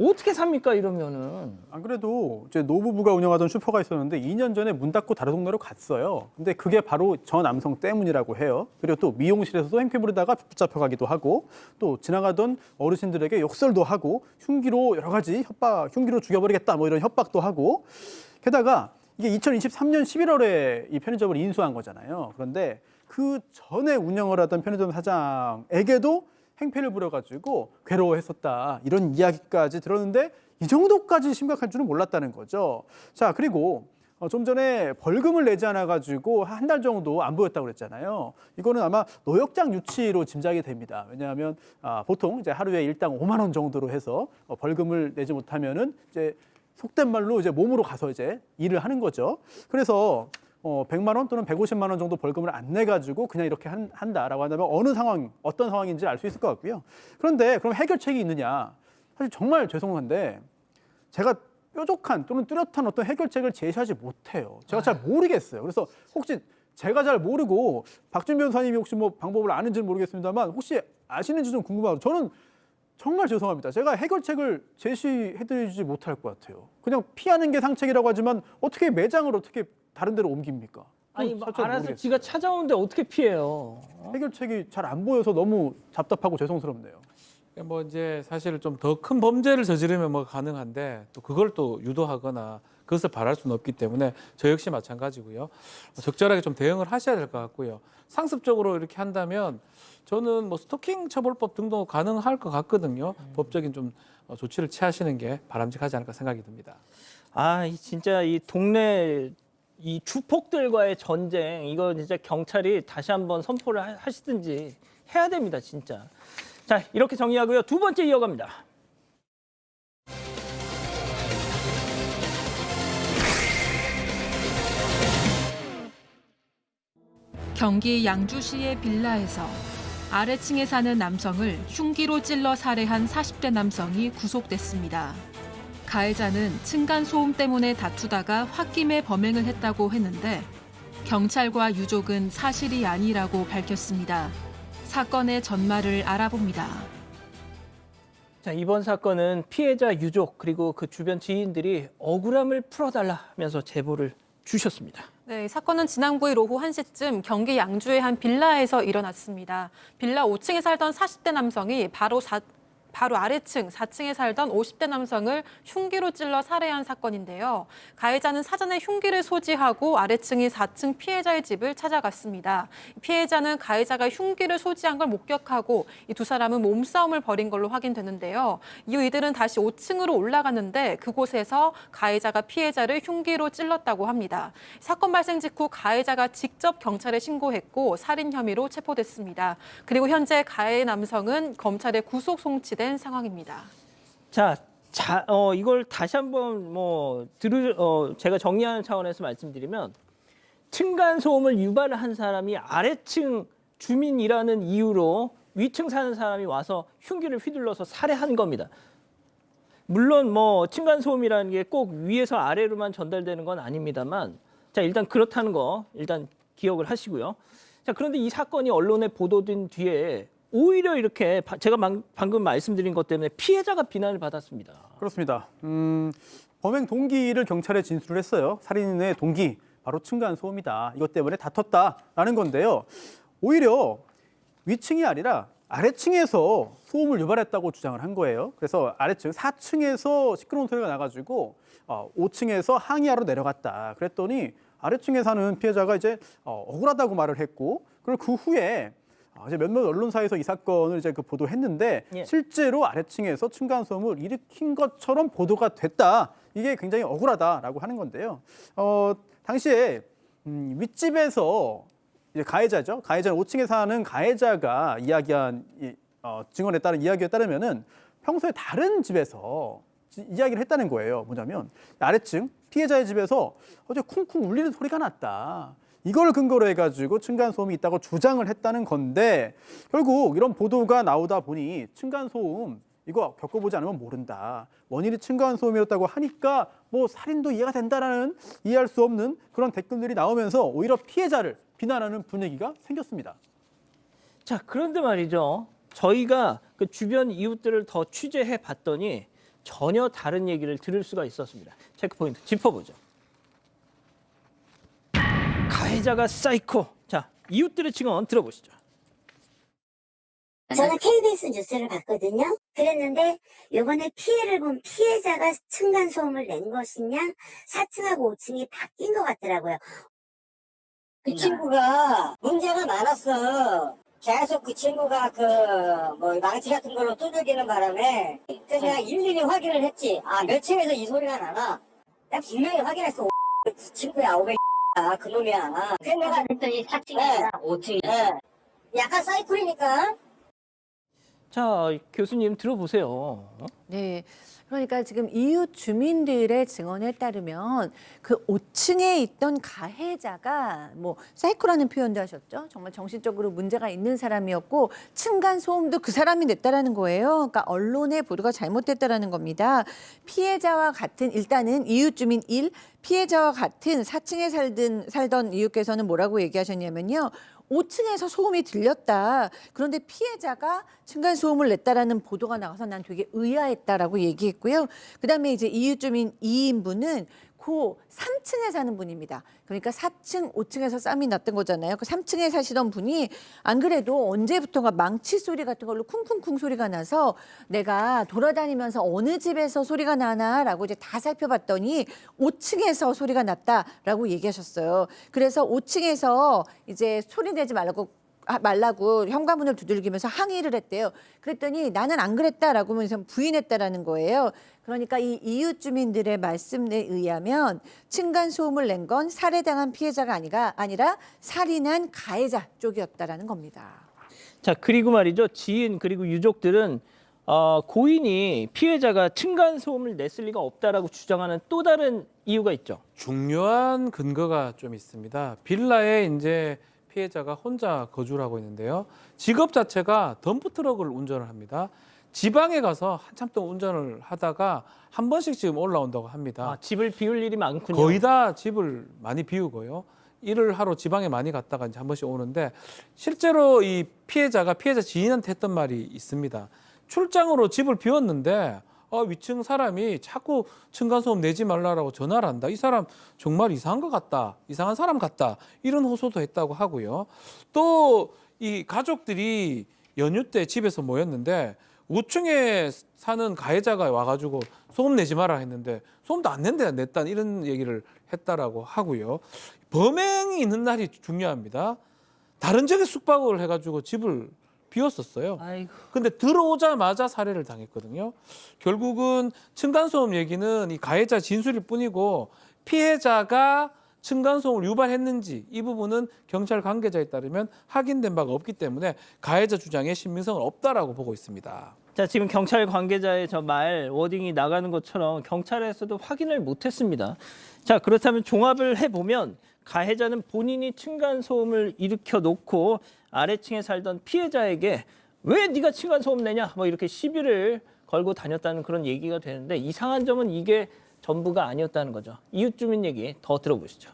어떻게 삽니까 이러면은? 안 그래도 이제 노부부가 운영하던 슈퍼가 있었는데 2년 전에 문 닫고 다른 동네로 갔어요. 근데 그게 바로 저 남성 때문이라고 해요. 그리고 또 미용실에서도 행패 부리다가 붙잡혀가기도 하고 또 지나가던 어르신들에게 욕설도 하고 흉기로 여러 가지 흉기로 죽여버리겠다 뭐 이런 협박도 하고 게다가 이게 2023년 11월에 이 편의점을 인수한 거잖아요. 그런데 그 전에 운영을 하던 편의점 사장에게도 행패를 부려가지고 괴로워했었다 이런 이야기까지 들었는데 이 정도까지 심각할 줄은 몰랐다는 거죠. 자, 그리고 좀 전에 벌금을 내지 않아가지고 한 달 정도 안 보였다고 그랬잖아요. 이거는 아마 노역장 유치로 짐작이 됩니다. 왜냐하면 보통 이제 하루에 일당 5만 원 정도로 해서 벌금을 내지 못하면은 이제 속된 말로 이제 몸으로 가서 이제 일을 하는 거죠. 그래서 100만 원 또는 150만 원 정도 벌금을 안 내가지고 그냥 이렇게 한다라고 한다면 어느 상황, 어떤 상황인지 알 수 있을 것 같고요. 그런데 그럼 해결책이 있느냐? 사실 정말 죄송한데 제가 뾰족한 또는 뚜렷한 어떤 해결책을 제시하지 못해요. 제가 잘 모르겠어요. 그래서 혹시 제가 잘 모르고 박준 변호사님이 혹시 뭐 방법을 아는지는 모르겠습니다만 혹시 아시는지 좀 궁금하고 저는 정말 죄송합니다. 제가 해결책을 제시해드리지 못할 것 같아요. 그냥 피하는 게 상책이라고 하지만 어떻게 매장을 어떻게 다른 데로 옮깁니까? 아니 뭐 잘 알아서 모르겠어요. 지가 찾아오는데 어떻게 피해요? 해결책이 잘 안 보여서 너무 답답하고 죄송스럽네요. 뭐 이제 사실 좀 더 큰 범죄를 저지르면 뭐 가능한데 또 그걸 또 유도하거나 그것을 바랄 수는 없기 때문에 저 역시 마찬가지고요. 적절하게 좀 대응을 하셔야 될 것 같고요. 상습적으로 이렇게 한다면 저는 뭐 스토킹 처벌법 등도 가능할 것 같거든요. 법적인 좀 조치를 취하시는 게 바람직하지 않을까 생각이 듭니다. 진짜 이 동네 이 주폭들과의 전쟁 이거 진짜 경찰이 다시 한번 선포를 하시든지 해야 됩니다, 진짜. 자, 이렇게 정리하고요. 두 번째 이어갑니다. 경기 양주시의 빌라에서 아래층에 사는 남성을 흉기로 찔러 살해한 40대 남성이 구속됐습니다. 가해자는 층간소음 때문에 다투다가 홧김에 범행을 했다고 했는데 경찰과 유족은 사실이 아니라고 밝혔습니다. 사건의 전말을 알아봅니다. 자, 이번 사건은 피해자 유족 그리고 그 주변 지인들이 억울함을 풀어달라면서 제보를 주셨습니다. 네, 이 사건은 지난 9일 오후 1시쯤 경기 양주의 한 빌라에서 일어났습니다. 빌라 5층에 살던 40대 남성이 바로 아래층 4층에 살던 50대 남성을 흉기로 찔러 살해한 사건인데요. 가해자는 사전에 흉기를 소지하고 아래층인 4층 피해자의 집을 찾아갔습니다. 피해자는 가해자가 흉기를 소지한 걸 목격하고 이 두 사람은 몸싸움을 벌인 걸로 확인되는데요. 이후 이들은 다시 5층으로 올라갔는데 그곳에서 가해자가 피해자를 흉기로 찔렀다고 합니다. 사건 발생 직후 가해자가 직접 경찰에 신고했고 살인 혐의로 체포됐습니다. 그리고 현재 가해 남성은 검찰에 구속 송치된 상황입니다. 자, 이걸 다시 한번 제가 정리하는 차원에서 말씀드리면 층간 소음을 유발한 사람이 아래층 주민이라는 이유로 위층 사는 사람이 와서 흉기를 휘둘러서 살해한 겁니다. 물론 층간 소음이라는 게 꼭 위에서 아래로만 전달되는 건 아닙니다만, 자, 일단 그렇다는 거 일단 기억을 하시고요. 자, 그런데 이 사건이 언론에 보도된 뒤에 오히려 이렇게 제가 방금 말씀드린 것 때문에 피해자가 비난을 받았습니다. 그렇습니다. 범행 동기를 경찰에 진술을 했어요. 살인의 동기 바로 층간 소음이다. 이것 때문에 다퉜다라는 건데요. 오히려 위층이 아니라 아래층에서 소음을 유발했다고 주장을 한 거예요. 그래서 아래층 4층에서 시끄러운 소리가 나가지고 5층에서 항의하러 내려갔다. 그랬더니 아래층에 사는 피해자가 이제 억울하다고 말을 했고, 그리고 그 후에 이제 몇몇 언론사에서 이 사건을 이제 보도했는데 예. 실제로 아래층에서 층간소음을 일으킨 것처럼 보도가 됐다. 이게 굉장히 억울하다라고 하는 건데요. 당시에 윗집에서 이제 가해자죠. 가해자는 5층에 사는 가해자가 이야기한 증언에 따른 이야기에 따르면은 평소에 다른 집에서 이야기를 했다는 거예요. 뭐냐면 아래층 피해자의 집에서 어제 쿵쿵 울리는 소리가 났다. 이걸 근거로 해가지고 층간소음이 있다고 주장을 했다는 건데 결국 이런 보도가 나오다 보니 층간소음 이거 겪어보지 않으면 모른다. 원인이 층간소음이었다고 하니까 살인도 이해가 된다라는 이해할 수 없는 그런 댓글들이 나오면서 오히려 피해자를 비난하는 분위기가 생겼습니다. 자, 그런데 말이죠. 저희가 그 주변 이웃들을 더 취재해 봤더니 전혀 다른 얘기를 들을 수가 있었습니다. 체크포인트 짚어보죠. 가해자가 사이코. 자, 이웃들의 증언 들어보시죠. 저는 KBS 뉴스를 봤거든요. 그랬는데 이번에 피해를 본 피해자가 층간소음을 낸 것이냐 4층하고 5층이 바뀐 것 같더라고요. 그 친구가 문제가 많았어. 계속 그 친구가 망치 같은 걸로 두들기는 바람에 그래서 내가 일일이 확인을 했지. 몇 층에서 이 소리가 나나? 내가 분명히 확인했어. 그 친구야, 500 그놈이야. 그래서 내가 그랬더니 4층이나 5층이나 약간 사이클이니까. 자, 교수님 들어보세요. 네. 그러니까 지금 이웃 주민들의 증언에 따르면 그 5층에 있던 가해자가 뭐 사이코라는 표현도 하셨죠. 정말 정신적으로 문제가 있는 사람이었고 층간 소음도 그 사람이 냈다라는 거예요. 그러니까 언론의 보도가 잘못됐다라는 겁니다. 피해자와 같은 일단은 이웃 주민 1 피해자와 같은 4층에 살던 이웃께서는 뭐라고 얘기하셨냐면요. 5층에서 소음이 들렸다. 그런데 피해자가 층간 소음을 냈다라는 보도가 나가서 난 되게 의아했다라고 얘기했고요. 그다음에 이제 이웃 주민 2인분은 고 3층에 사는 분입니다. 그러니까 4층, 5층에서 싸움이 났던 거잖아요. 그 3층에 사시던 분이 안 그래도 언제부턴가 망치 소리 같은 걸로 쿵쿵쿵 소리가 나서 내가 돌아다니면서 어느 집에서 소리가 나나라고 이제 다 살펴봤더니 5층에서 소리가 났다라고 얘기하셨어요. 그래서 5층에서 이제 소리 내지 말라고 현관문을 두들기면서 항의를 했대요. 그랬더니 나는 안 그랬다라고 하면서 부인했다라는 거예요. 그러니까 이 이웃 주민들의 말씀에 의하면 층간 소음을 낸 건 살해당한 피해자가 아니라 살인한 가해자 쪽이었다라는 겁니다. 자, 그리고 말이죠. 지인 그리고 유족들은 고인이 피해자가 층간 소음을 냈을 리가 없다라고 주장하는 또 다른 이유가 있죠. 중요한 근거가 좀 있습니다. 빌라에 이제 피해자가 혼자 거주를 하고 있는데요. 직업 자체가 덤프트럭을 운전을 합니다. 지방에 가서 한참 동안 운전을 하다가 한 번씩 지금 올라온다고 합니다. 집을 비울 일이 많군요. 거의 다 집을 많이 비우고요. 일을 하러 지방에 많이 갔다가 이제 한 번씩 오는데 실제로 이 피해자 지인한테 했던 말이 있습니다. 출장으로 집을 비웠는데 위층 사람이 자꾸 층간소음 내지 말라고 전화를 한다. 이 사람 정말 이상한 것 같다. 이상한 사람 같다. 이런 호소도 했다고 하고요. 또 이 가족들이 연휴 때 집에서 모였는데 5층에 사는 가해자가 와가지고 소음 내지 마라 했는데 소음도 안 냈다 이런 얘기를 했다라고 하고요. 범행이 있는 날이 중요합니다. 다른 지역에 숙박을 해가지고 집을 비웠었어요. 아이고. 근데 들어오자마자 살해를 당했거든요. 결국은 층간소음 얘기는 이 가해자 진술일 뿐이고 피해자가 층간소음을 유발했는지 이 부분은 경찰 관계자에 따르면 확인된 바가 없기 때문에 가해자 주장에 신빙성은 없다라고 보고 있습니다. 자, 지금 경찰 관계자의 저 말 워딩이 나가는 것처럼 경찰에서도 확인을 못했습니다. 자, 그렇다면 종합을 해보면 가해자는 본인이 층간 소음을 일으켜 놓고 아래층에 살던 피해자에게 왜 네가 층간 소음 내냐 뭐 이렇게 시비를 걸고 다녔다는 그런 얘기가 되는데 이상한 점은 이게 전부가 아니었다는 거죠. 이웃 주민 얘기 더 들어보시죠.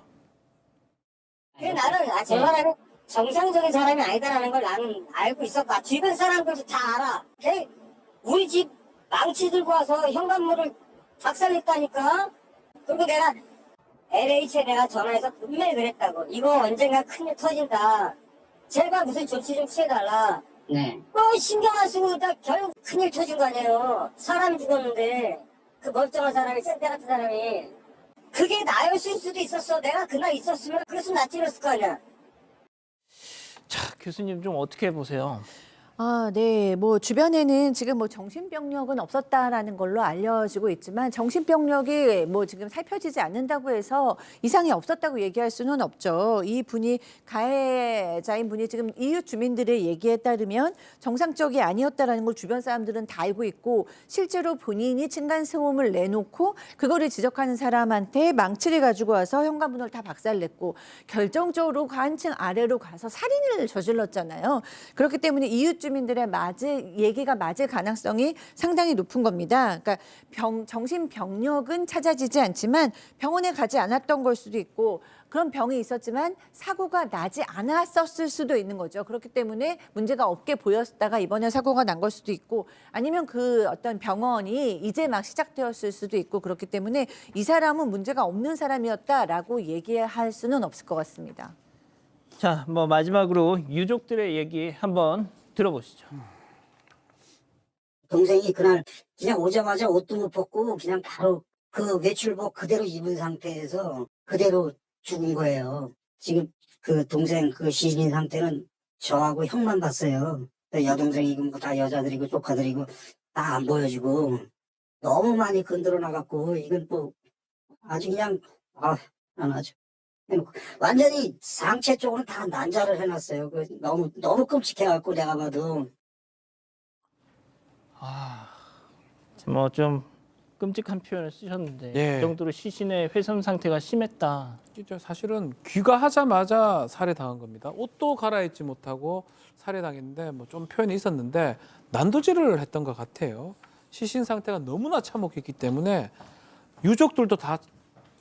나는 저 사람이 정상적인 사람이 아니다라는 걸 나는 알고 있었고 주변 사람들도 다 알아. 우리 집 망치 들고 와서 현관문을 박살냈다니까. 그리고 내가 LH에 내가 전화해서 분명히 그랬다고. 이거 언젠가 큰일 터진다. 제발 무슨 조치 좀 취해달라. 네. 신경 안 쓰고 다 결국 큰일 터진 거 아니에요. 사람이 죽었는데 그 멀쩡한 사람이 센터 같은 사람이 그게 나였을 수도 있었어. 내가 그날 있었으면 그랬으면 나 찔렀을 거 아니야. 자, 교수님 좀 어떻게 보세요? 네. 뭐 주변에는 지금 뭐 정신병력은 없었다라는 걸로 알려지고 있지만 정신병력이 뭐 지금 살펴지지 않는다고 해서 이상이 없었다고 얘기할 수는 없죠. 이 분이 가해자인 분이 지금 이웃 주민들의 얘기에 따르면 정상적이 아니었다라는 걸 주변 사람들은 다 알고 있고 실제로 본인이 층간소음을 내놓고 그거를 지적하는 사람한테 망치를 가지고 와서 현관문을 다 박살냈고 결정적으로 그 한층 아래로 가서 살인을 저질렀잖아요. 그렇기 때문에 이웃 주민들의 얘기가 맞을 가능성이 상당히 높은 겁니다. 그러니까 정신병력은 찾아지지 않지만 병원에 가지 않았던 걸 수도 있고 그런 병이 있었지만 사고가 나지 않았었을 수도 있는 거죠. 그렇기 때문에 문제가 없게 보였다가 이번에 사고가 난 걸 수도 있고 아니면 그 어떤 병원이 이제 막 시작되었을 수도 있고 그렇기 때문에 이 사람은 문제가 없는 사람이었다라고 얘기할 수는 없을 것 같습니다. 자, 뭐 마지막으로 유족들의 얘기 한번 들어보시죠. 동생이 그날 그냥 오자마자 옷도 못 벗고 그냥 바로 그 외출복 그대로 입은 상태에서 그대로 죽은 거예요. 지금 그 동생 그 시신 상태는 저하고 형만 봤어요. 여동생이 뭐 다 여자들이고 조카들이고 다 안 보여지고 너무 많이 건드려 나갔고 이건 뭐 아주 그냥 안 하죠. 완전히 상체 쪽으로 다 난자를 해놨어요. 너무 끔찍해갖고 내가 봐도. 뭐 좀 끔찍한 표현을 쓰셨는데 예. 이 정도로 시신의 훼손 상태가 심했다. 진짜 사실은 귀가하자마자 살해당한 겁니다. 옷도 갈아입지 못하고 살해당했는데 뭐 좀 표현이 있었는데 난도질을 했던 것 같아요. 시신 상태가 너무나 참혹했기 때문에 유족들도 다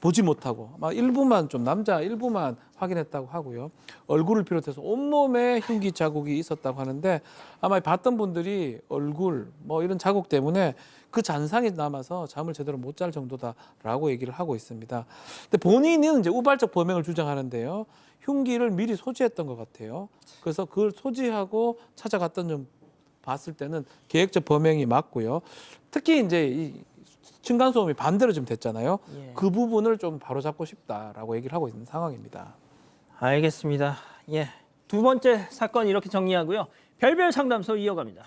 보지 못하고 막 일부만 좀 남자 일부만 확인했다고 하고요. 얼굴을 비롯해서 온몸에 흉기 자국이 있었다고 하는데 아마 봤던 분들이 얼굴 뭐 이런 자국 때문에 그 잔상이 남아서 잠을 제대로 못 잘 정도다라고 얘기를 하고 있습니다. 근데 본인은 이제 우발적 범행을 주장하는데요. 흉기를 미리 소지했던 것 같아요. 그래서 그걸 소지하고 찾아갔던 점 봤을 때는 계획적 범행이 맞고요. 특히 이제 이 층간소음이 반대로 좀 됐잖아요. 예. 그 부분을 좀 바로잡고 싶다라고 얘기를 하고 있는 상황입니다. 알겠습니다. 예. 두 번째 사건 이렇게 정리하고요. 별별 상담소 이어갑니다.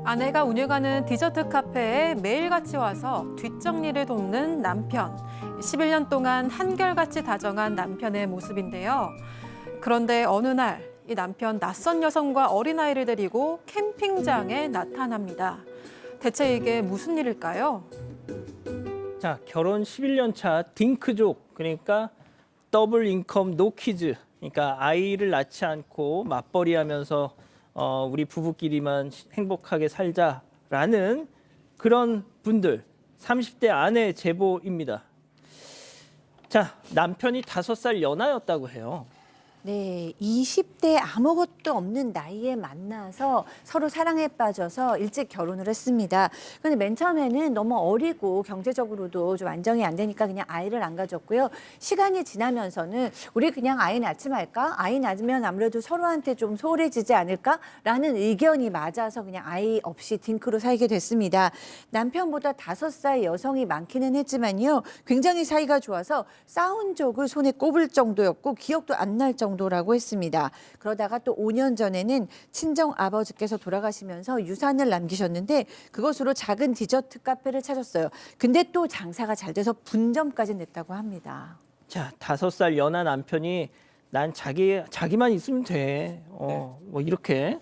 아내가 운영하는 디저트 카페에 매일같이 와서 뒷정리를 돕는 남편. 11년 동안 한결같이 다정한 남편의 모습인데요. 그런데 어느 날 이 남편 낯선 여성과 어린아이를 데리고 캠핑장에 나타납니다. 대체 이게 무슨 일일까요? 자, 결혼 11년 차 딩크족, 그러니까 더블 인컴 노 키즈, 그러니까 아이를 낳지 않고 맞벌이하면서 우리 부부끼리만 행복하게 살자라는 그런 분들, 30대 아내 제보입니다. 자, 남편이 5살 연하였다고 해요. 네, 20대 아무것도 없는 나이에 만나서 서로 사랑에 빠져서 일찍 결혼을 했습니다. 그런데 맨 처음에는 너무 어리고 경제적으로도 좀 안정이 안 되니까 그냥 아이를 안 가졌고요. 시간이 지나면서는 우리 그냥 아이 낳지 말까? 아이 낳으면 아무래도 서로한테 좀 소홀해지지 않을까?라는 의견이 맞아서 그냥 아이 없이 딩크로 살게 됐습니다. 남편보다 5살 여성이 많기는 했지만요. 굉장히 사이가 좋아서 싸운 적을 손에 꼽을 정도였고 기억도 안 날 정도라고 했습니다. 그러다가 또 5년 전에는 친정 아버지께서 돌아가시면서 유산을 남기셨는데 그것으로 작은 디저트 카페를 차렸어요. 근데 또 장사가 잘 돼서 분점까지 냈다고 합니다. 자, 5살 연하 남편이 난 자기만 있으면 돼. 뭐 이렇게.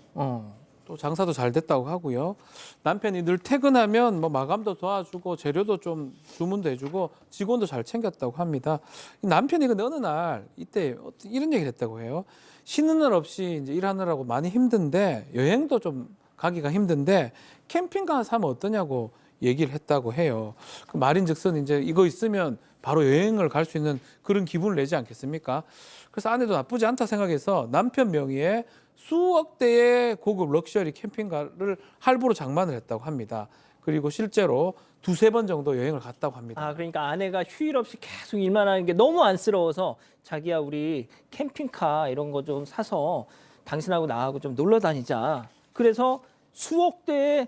또 장사도 잘 됐다고 하고요. 남편이 늘 퇴근하면 뭐 마감도 도와주고 재료도 좀 주문도 해주고 직원도 잘 챙겼다고 합니다. 남편이 근데 어느 날 이때 이런 얘기를 했다고 해요. 쉬는 날 없이 이제 일하느라고 많이 힘든데 여행도 좀 가기가 힘든데 캠핑카 하나 사면 어떠냐고 얘기를 했다고 해요. 그 말인즉슨 이제 이거 있으면 바로 여행을 갈 수 있는 그런 기분을 내지 않겠습니까? 그래서 아내도 나쁘지 않다 생각해서 남편 명의의 수억 대의 고급 럭셔리 캠핑카를 할부로 장만을 했다고 합니다. 그리고 실제로 2-3번 정도 여행을 갔다고 합니다. 아, 그러니까 아내가 휴일 없이 계속 일만 하는 게 너무 안쓰러워서 자기야 우리 캠핑카 이런 거 좀 사서 당신하고 나하고 좀 놀러 다니자. 그래서 수억 대의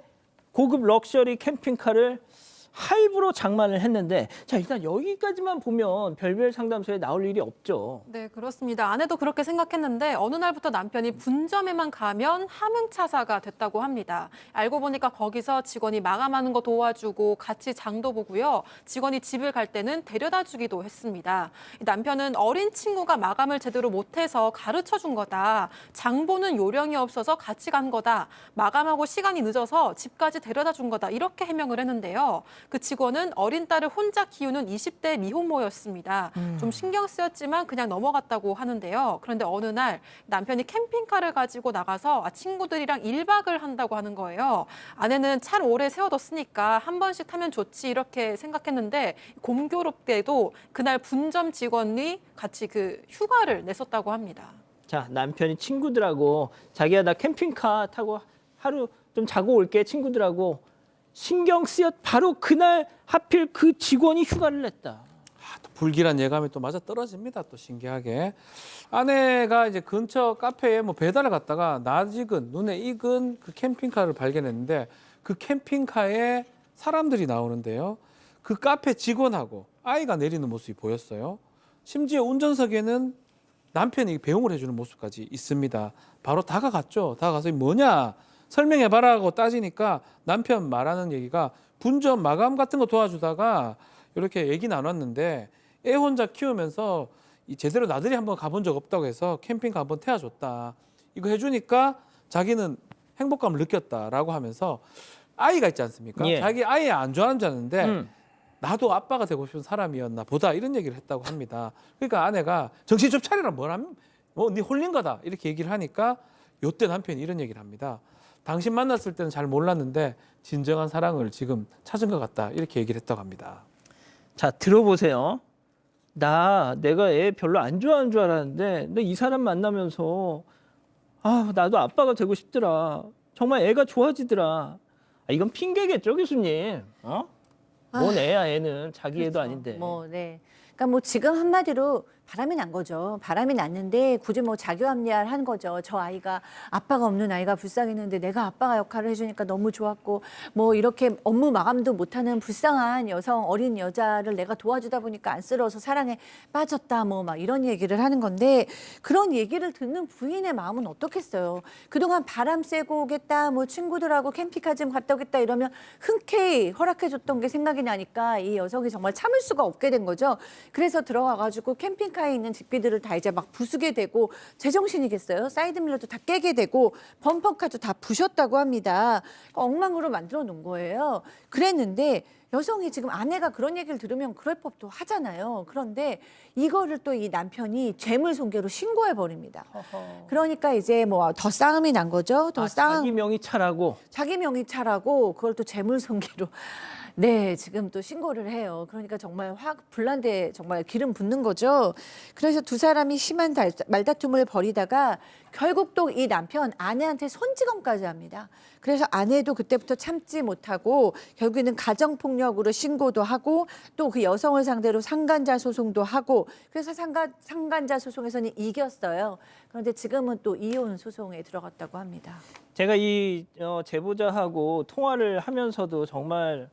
고급 럭셔리 캠핑카를 할부로 장만을 했는데 자 일단 여기까지만 보면 별별 상담소에 나올 일이 없죠. 네, 그렇습니다. 아내도 그렇게 생각했는데 어느 날부터 남편이 분점에만 가면 함흥차사가 됐다고 합니다. 알고 보니까 거기서 직원이 마감하는 거 도와주고 같이 장도 보고요. 직원이 집을 갈 때는 데려다 주기도 했습니다. 남편은 어린 친구가 마감을 제대로 못해서 가르쳐 준 거다. 장 보는 요령이 없어서 같이 간 거다. 마감하고 시간이 늦어서 집까지 데려다 준 거다. 이렇게 해명을 했는데요. 그 직원은 어린 딸을 혼자 키우는 20대 미혼모였습니다. 좀 신경 쓰였지만 그냥 넘어갔다고 하는데요. 그런데 어느 날 남편이 캠핑카를 가지고 나가서 친구들이랑 1박을 한다고 하는 거예요. 아내는 차를 오래 세워뒀으니까 한 번씩 타면 좋지 이렇게 생각했는데 공교롭게도 그날 분점 직원이 같이 그 휴가를 냈었다고 합니다. 자 남편이 친구들하고 자기야 나 캠핑카 타고 하루 좀 자고 올게 친구들하고 신경 쓰였 바로 그날 하필 그 직원이 휴가를 냈다. 또 불길한 예감이 또 맞아 떨어집니다. 또 신기하게 아내가 이제 근처 카페에 뭐 배달을 갔다가 낯익은 눈에 익은 그 캠핑카를 발견했는데 그 캠핑카에 사람들이 나오는데요. 그 카페 직원하고 아이가 내리는 모습이 보였어요. 심지어 운전석에는 남편이 배웅을 해주는 모습까지 있습니다. 바로 다가갔죠. 다가가서 뭐냐 설명해봐라 하고 따지니까 남편 말하는 얘기가 분점 마감 같은 거 도와주다가 이렇게 얘기 나눴는데 애 혼자 키우면서 이 제대로 나들이 한번 가본 적 없다고 해서 캠핑카 한번 태워줬다. 이거 해주니까 자기는 행복감을 느꼈다라고 하면서 아이가 있지 않습니까? 예. 자기 아이 안 좋아하는 줄 아는데 나도 아빠가 되고 싶은 사람이었나 보다 이런 얘기를 했다고 합니다. 그러니까 아내가 정신 좀 차리라 네 홀린 거다 이렇게 얘기를 하니까 요때 남편이 이런 얘기를 합니다. 당신 만났을 때는 잘 몰랐는데 진정한 사랑을 지금 찾은 것 같다 이렇게 얘기를 했다고 합니다. 자, 들어보세요. 내가 애 별로 안 좋아하는 줄 알았는데 근데 이 사람 만나면서 나도 아빠가 되고 싶더라. 정말 애가 좋아지더라. 이건 핑계겠죠, 교수님. 뭔 애야, 애는. 자기 애도 아닌데. 네. 그러니까 뭐 지금 한마디로 바람이 난 거죠. 바람이 났는데 굳이 뭐 자교합리화를 한 거죠. 저 아이가 아빠가 없는 아이가 불쌍했는데 내가 아빠가 역할을 해주니까 너무 좋았고 뭐 이렇게 업무 마감도 못하는 불쌍한 여성 어린 여자를 내가 도와주다 보니까 안쓰러워서 사랑에 빠졌다 뭐 막 이런 얘기를 하는 건데 그런 얘기를 듣는 부인의 마음은 어떻겠어요. 그동안 바람 쐬고 오겠다 뭐 친구들하고 캠핑카 좀 갔다 오겠다 이러면 흔쾌히 허락해줬던 게 생각이 나니까 이 여성이 정말 참을 수가 없게 된 거죠. 그래서 들어와가지고 캠핑카에 있는 집기들을 다 이제 막 부수게 되고 제정신이겠어요. 사이드밀러도 다 깨게 되고 범퍼카도 다 부셨다고 합니다. 엉망으로 만들어 놓은 거예요. 그랬는데 여성이 지금 아내가 그런 얘기를 들으면 그럴 법도 하잖아요. 그런데 이거를 또 이 남편이 재물손괴로 신고해 버립니다. 그러니까 이제 뭐 더 싸움이 난 거죠. 자기 명의 차라고. 자기 명의 차라고 그걸 또 재물손괴로 네, 지금 또 신고를 해요. 그러니까 정말 불난데 정말 기름 붓는 거죠. 그래서 두 사람이 심한 말다툼을 벌이다가 결국 또 이 남편 아내한테 손찌검까지 합니다. 그래서 아내도 그때부터 참지 못하고 결국에는 가정폭력으로 신고도 하고 또 그 여성을 상대로 상간자 소송도 하고 그래서 상간자 소송에서는 이겼어요. 그런데 지금은 또 이혼 소송에 들어갔다고 합니다. 제가 이 제보자하고 통화를 하면서도 정말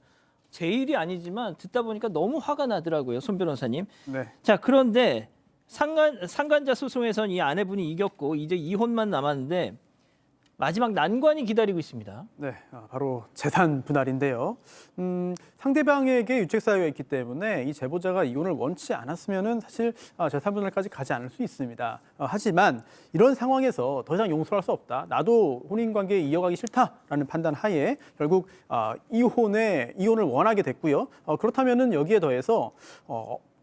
제 일이 아니지만 듣다 보니까 너무 화가 나더라고요, 손 변호사님. 네. 자, 그런데 상간자 소송에선 이 아내분이 이겼고 이제 이혼만 남았는데 마지막 난관이 기다리고 있습니다. 네, 바로 재산 분할인데요. 상대방에게 유책 사유가 있기 때문에 이 제보자가 이혼을 원치 않았으면은 사실 재산 분할까지 가지 않을 수 있습니다. 하지만 이런 상황에서 더 이상 용서할 수 없다. 나도 혼인 관계 이어가기 싫다라는 판단 하에 결국 이혼을 원하게 됐고요. 그렇다면은 여기에 더해서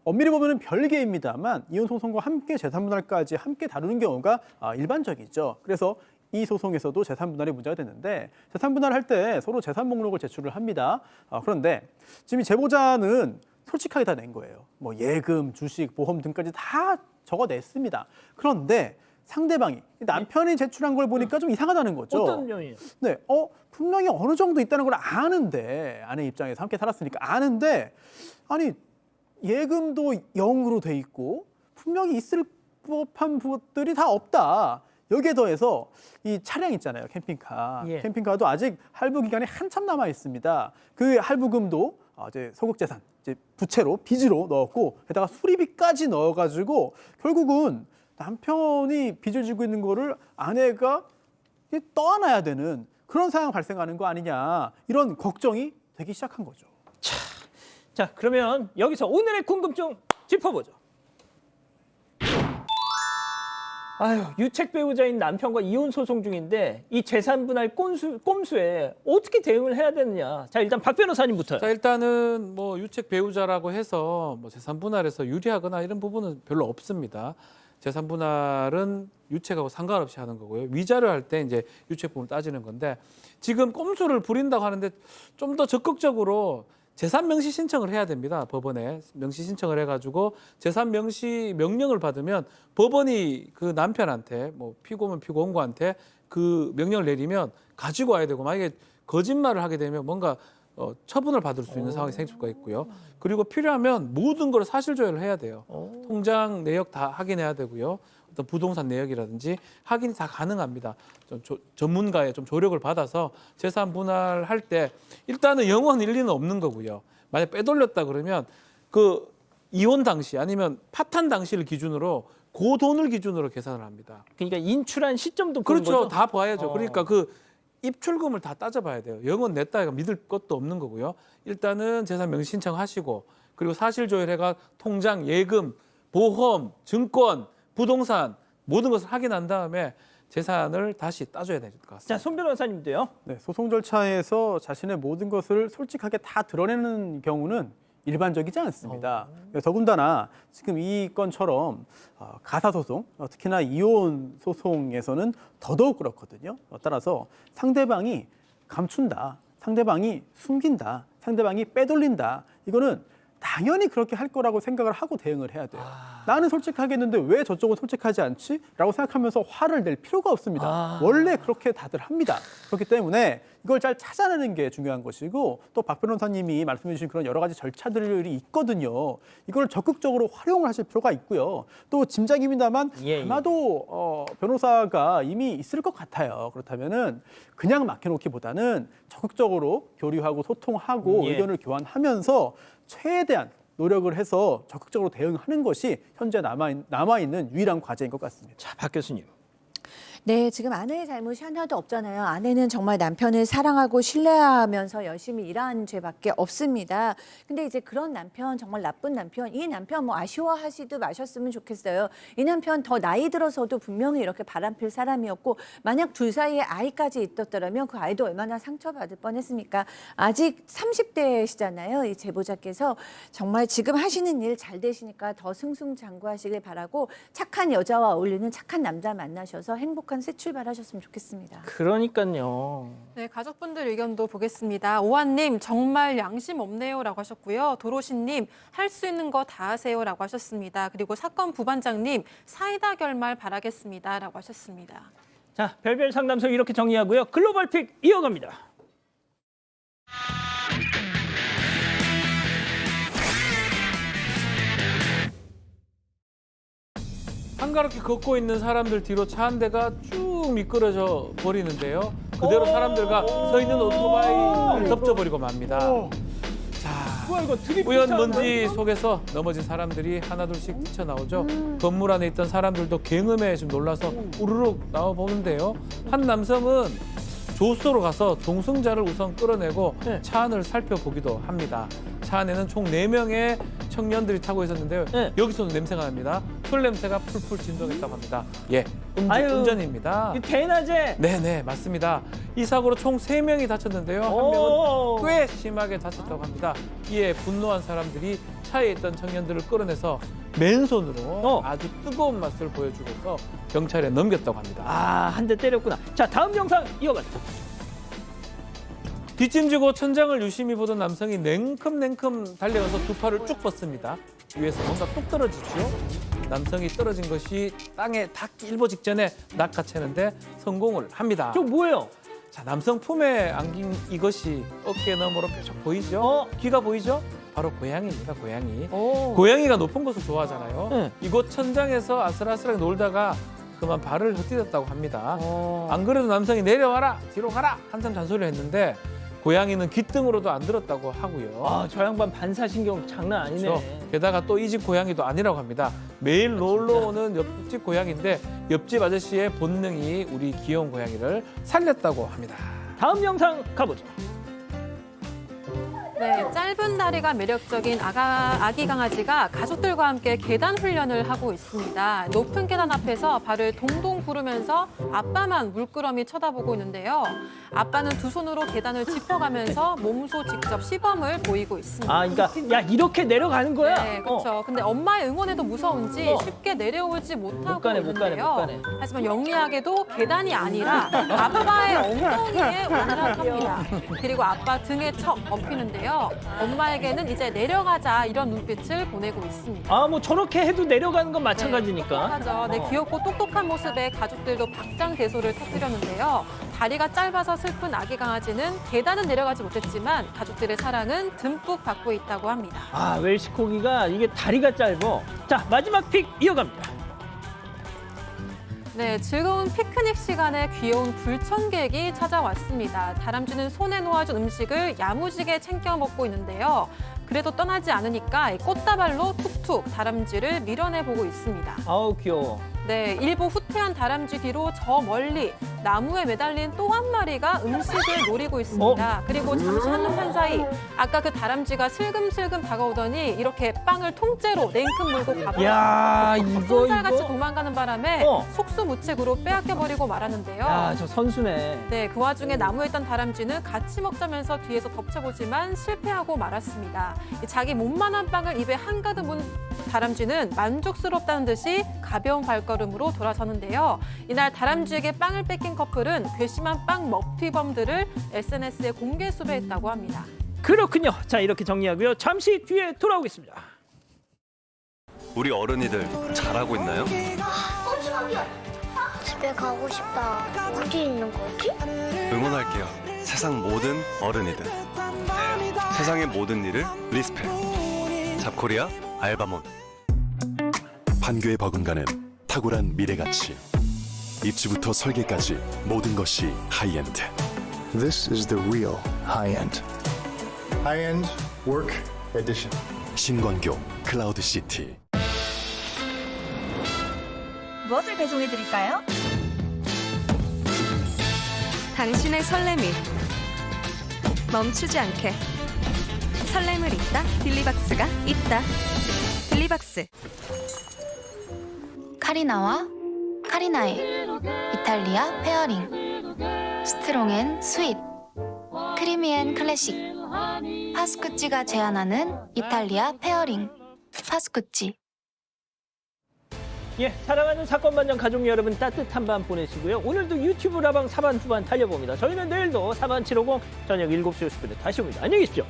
엄밀히 보면은 별개입니다만 이혼 소송과 함께 재산 분할까지 함께 다루는 경우가 일반적이죠. 그래서 이 소송에서도 재산 분할이 문제가 됐는데 재산 분할을 할 때 서로 재산 목록을 제출을 합니다. 그런데 지금 이 제보자는 솔직하게 다 낸 거예요. 뭐 예금, 주식, 보험 등까지 다 적어냈습니다. 그런데 상대방이 남편이 제출한 걸 보니까 좀 이상하다는 거죠. 어떤 면이에요? 네, 분명히 어느 정도 있다는 걸 아는데 아내 입장에서 함께 살았으니까 아는데 아니 예금도 0으로 돼 있고 분명히 있을 법한 것들이 다 없다. 여기에 더해서 이 차량 있잖아요, 캠핑카. 예. 캠핑카도 아직 할부 기간이 한참 남아 있습니다. 그 할부금도 이제 소극재산, 이제 부채로 빚으로 넣었고 게다가 수리비까지 넣어가지고 결국은 남편이 빚을 지고 있는 거를 아내가 떠안아야 되는 그런 상황 발생하는 거 아니냐 이런 걱정이 되기 시작한 거죠. 자, 그러면 여기서 오늘의 궁금증 짚어보죠. 유책 배우자인 남편과 이혼 소송 중인데 이 재산 분할 꼼수에 어떻게 대응을 해야 되느냐. 자, 일단 박 변호사님부터요. 자, 일단은 뭐 유책 배우자라고 해서 뭐 재산 분할에서 유리하거나 이런 부분은 별로 없습니다. 재산 분할은 유책하고 상관없이 하는 거고요. 위자료 할 때 이제 유책 부분 따지는 건데 지금 꼼수를 부린다고 하는데 좀 더 적극적으로 재산 명시 신청을 해야 됩니다. 법원에 명시 신청을 해가지고 재산 명시 명령을 받으면 법원이 그 남편한테 뭐 피고면 피고원고한테 그 명령을 내리면 가지고 와야 되고 만약에 거짓말을 하게 되면 뭔가 처분을 받을 수 있는 상황이 생길 수가 있고요. 그리고 필요하면 모든 걸 사실 조회를 해야 돼요. 통장 내역 다 확인해야 되고요. 어떤 부동산 내역이라든지 확인이 다 가능합니다. 전문가의 좀 조력을 받아서 재산 분할할 때 일단은 영원 일리는 없는 거고요. 만약 빼돌렸다 그러면 그 이혼 당시 아니면 파탄 당시를 기준으로 그 돈을 기준으로 계산을 합니다. 그러니까 인출한 시점도 그런 그렇죠. 거죠? 다 봐야죠. 그러니까 그 입출금을 다 따져봐야 돼요. 영원 냈다 해가 믿을 것도 없는 거고요. 일단은 재산 명시 신청하시고 그리고 사실 조회해가 통장, 예금, 보험, 증권, 부동산 모든 것을 확인한 다음에 재산을 다시 따줘야 될 것 같습니다. 자, 손 변호사님도요. 네, 소송 절차에서 자신의 모든 것을 솔직하게 다 드러내는 경우는 일반적이지 않습니다. 더군다나 지금 이 건처럼 가사소송, 특히나 이혼 소송에서는 더더욱 그렇거든요. 따라서 상대방이 감춘다, 상대방이 숨긴다, 상대방이 빼돌린다. 이거는 당연히 그렇게 할 거라고 생각을 하고 대응을 해야 돼요. 나는 솔직하게 했는데 왜 저쪽은 솔직하지 않지? 라고 생각하면서 화를 낼 필요가 없습니다. 원래 그렇게 다들 합니다. 그렇기 때문에 이걸 잘 찾아내는 게 중요한 것이고 또 박 변호사님이 말씀해 주신 그런 여러 가지 절차들이 있거든요. 이걸 적극적으로 활용을 하실 필요가 있고요. 또 짐작입니다만 예. 아마도 변호사가 이미 있을 것 같아요. 그렇다면은 그냥 맡겨놓기보다는 적극적으로 교류하고 소통하고 예. 의견을 교환하면서 최대한 노력을 해서 적극적으로 대응하는 것이 현재 남아있는 유일한 과제인 것 같습니다. 자, 박 교수님. 네, 지금 아내의 잘못이 하나도 없잖아요. 아내는 정말 남편을 사랑하고 신뢰하면서 열심히 일한 죄밖에 없습니다. 근데 이제 그런 남편, 정말 나쁜 남편, 이 남편 뭐 아쉬워하지도 마셨으면 좋겠어요. 이 남편 더 나이 들어서도 분명히 이렇게 바람필 사람이었고 만약 둘 사이에 아이까지 있었더라면 그 아이도 얼마나 상처받을 뻔했습니까? 아직 30대시잖아요. 이 제보자께서 정말 지금 하시는 일 잘 되시니까 더 승승장구하시길 바라고 착한 여자와 어울리는 착한 남자 만나셔서 행복한 새 출발하셨으면 좋겠습니다. 그러니까요. 네, 가족분들 의견도 보겠습니다. 오한님 정말 양심 없네요라고 하셨고요. 도로시님 할 수 있는 거 다 하세요라고 하셨습니다. 그리고 사건 부반장님 사이다 결말 바라겠습니다라고 하셨습니다. 자, 별별 상담소 이렇게 정리하고요. 글로벌 픽 이어갑니다. 한가롭게 걷고 있는 사람들 뒤로 차 한 대가 쭉 미끄러져 버리는데요. 그대로 사람들과 서 있는 오토바이를 덮쳐버리고 맙니다. 뭐야 이거 드립 뿌연 먼지 속에서 넘어진 사람들이 하나둘씩 뛰쳐나오죠. 건물 안에 있던 사람들도 굉음에 좀 놀라서 우르륵 나와 보는데요. 한 남성은 조수소로 가서 동승자를 우선 끌어내고 네. 차 안을 살펴보기도 합니다. 차 안에는 총 4명의 청년들이 타고 있었는데요. 네. 여기서도 냄새가 납니다. 술 냄새가 풀풀 진동했다고 합니다. 예, 아유, 음주운전입니다. 이 대낮에 네네, 맞습니다. 이 사고로 총 3명이 다쳤는데요. 한 명은 꽤 심하게 다쳤다고 합니다. 이에 분노한 사람들이 차에 있던 청년들을 끌어내서 맨손으로 아주 뜨거운 맛을 보여주고서 경찰에 넘겼다고 합니다. 한 대 때렸구나. 자, 다음 영상 이어가죠. 뒷짐지고 천장을 유심히 보던 남성이 냉큼 달려가서 두 팔을 쭉 뻗습니다. 위에서 뭔가 뚝 떨어지죠. 남성이 떨어진 것이 땅에 닿기 일보 직전에 낚아채는데 성공을 합니다. 저 뭐예요? 자, 남성 품에 안긴 이것이 어깨 너머로 뾰족 보이죠? 귀가 보이죠? 바로 고양이입니다, 고양이. 고양이가 높은 곳을 좋아하잖아요. 네. 이곳 천장에서 아슬아슬하게 놀다가 그만 발을 헛디뎠다고 합니다. 안 그래도 남성이 내려와라, 뒤로 가라 한참 잔소리를 했는데 고양이는 귓등으로도 안 들었다고 하고요. 저 양반 반사신경 장난 아니네. 그렇죠. 게다가 또 이 집 고양이도 아니라고 합니다. 매일 놀러 오는 옆집 고양이인데 옆집 아저씨의 본능이 우리 귀여운 고양이를 살렸다고 합니다. 다음 영상 가보죠. 네, 짧은 다리가 매력적인 아기 강아지가 가족들과 함께 계단 훈련을 하고 있습니다. 높은 계단 앞에서 발을 동동 구르면서 아빠만 물끄러미 쳐다보고 있는데요. 아빠는 두 손으로 계단을 짚어가면서 몸소 직접 시범을 보이고 있습니다. 그러니까 야 이렇게 내려가는 거야? 네, 그렇죠. 근데 엄마의 응원에도 무서운지 쉽게 내려오지 못하고 못 있는데요. 가네. 하지만 영리하게도 계단이 아니라 아빠의 엉덩이에 올라갑니다. 그리고 아빠 등에 척 엎이는데요. 엄마에게는 이제 내려가자 이런 눈빛을 보내고 있습니다. 뭐 저렇게 해도 내려가는 건 마찬가지니까. 똑똑하죠. 네, 귀엽고 똑똑한 모습에 가족들도 박장대소를 터뜨렸는데요. 다리가 짧아서 슬픈 아기 강아지는 계단은 내려가지 못했지만 가족들의 사랑은 듬뿍 받고 있다고 합니다. 웰시코기가 이게 다리가 짧어. 자, 마지막 픽 이어갑니다. 네, 즐거운 피크닉 시간에 귀여운 불청객이 찾아왔습니다. 다람쥐는 손에 놓아준 음식을 야무지게 챙겨 먹고 있는데요. 그래도 떠나지 않으니까 이 꽃다발로 툭툭 다람쥐를 밀어내보고 있습니다. 아우 귀여워. 네, 일부 후퇴한 다람쥐 뒤로 저 멀리 나무에 매달린 또 한 마리가 음식을 노리고 있습니다. 그리고 잠시 한눈판 사이 아까 그 다람쥐가 슬금슬금 다가오더니 이렇게 빵을 통째로 냉큼 물고 가버렸습니다. 야 이거 쏜살같이 도망가는 바람에 어. 속수무책으로 빼앗겨버리고 말았는데요. 야 저 선수네. 네, 그 와중에 나무에 있던 다람쥐는 같이 먹자면서 뒤에서 덮쳐보지만 실패하고 말았습니다. 자기 몸만한 빵을 입에 한가득 문 다람쥐는 만족스럽다는 듯이 가벼운 발걸음으로 돌아서는데요. 이날 다람쥐에게 빵을 뺏긴 커플은 괘씸한 빵 먹튀범들을 SNS에 공개 수배했다고 합니다. 그렇군요. 자 이렇게 정리하고요. 잠시 뒤에 돌아오겠습니다. 우리 어른이들 잘하고 있나요? 집에 가고 싶다. 어디 있는 거지? 응원할게요. 세상 모든 어른이들. 세상의 모든 일을 리스펙. 잡코리아 알바몬. 판교에 버금가는 탁월한 미래가치. 입지부터 설계까지 모든 것이 하이엔드. This is the real high-end. High-end work edition. 신광교 클라우드시티. 무엇을 배송해 드릴까요? 당신의 설렘이 멈추지 않게 설렘을 잇다 딜리박스가 있다. 딜리박스. 카리나와 카리나의 이탈리아 페어링. 스트롱 앤 스윗, 크리미 앤 클래식. 파스쿠찌가 제안하는 이탈리아 페어링. 파스쿠찌. 예, 사랑하는 사건 반장 가족 여러분 따뜻한 밤 보내시고요. 오늘도 유튜브 라방 사반 후반 달려봅니다. 저희는 내일도 사반 750 저녁 7시 50분에 다시 옵니다. 안녕히 계십시오.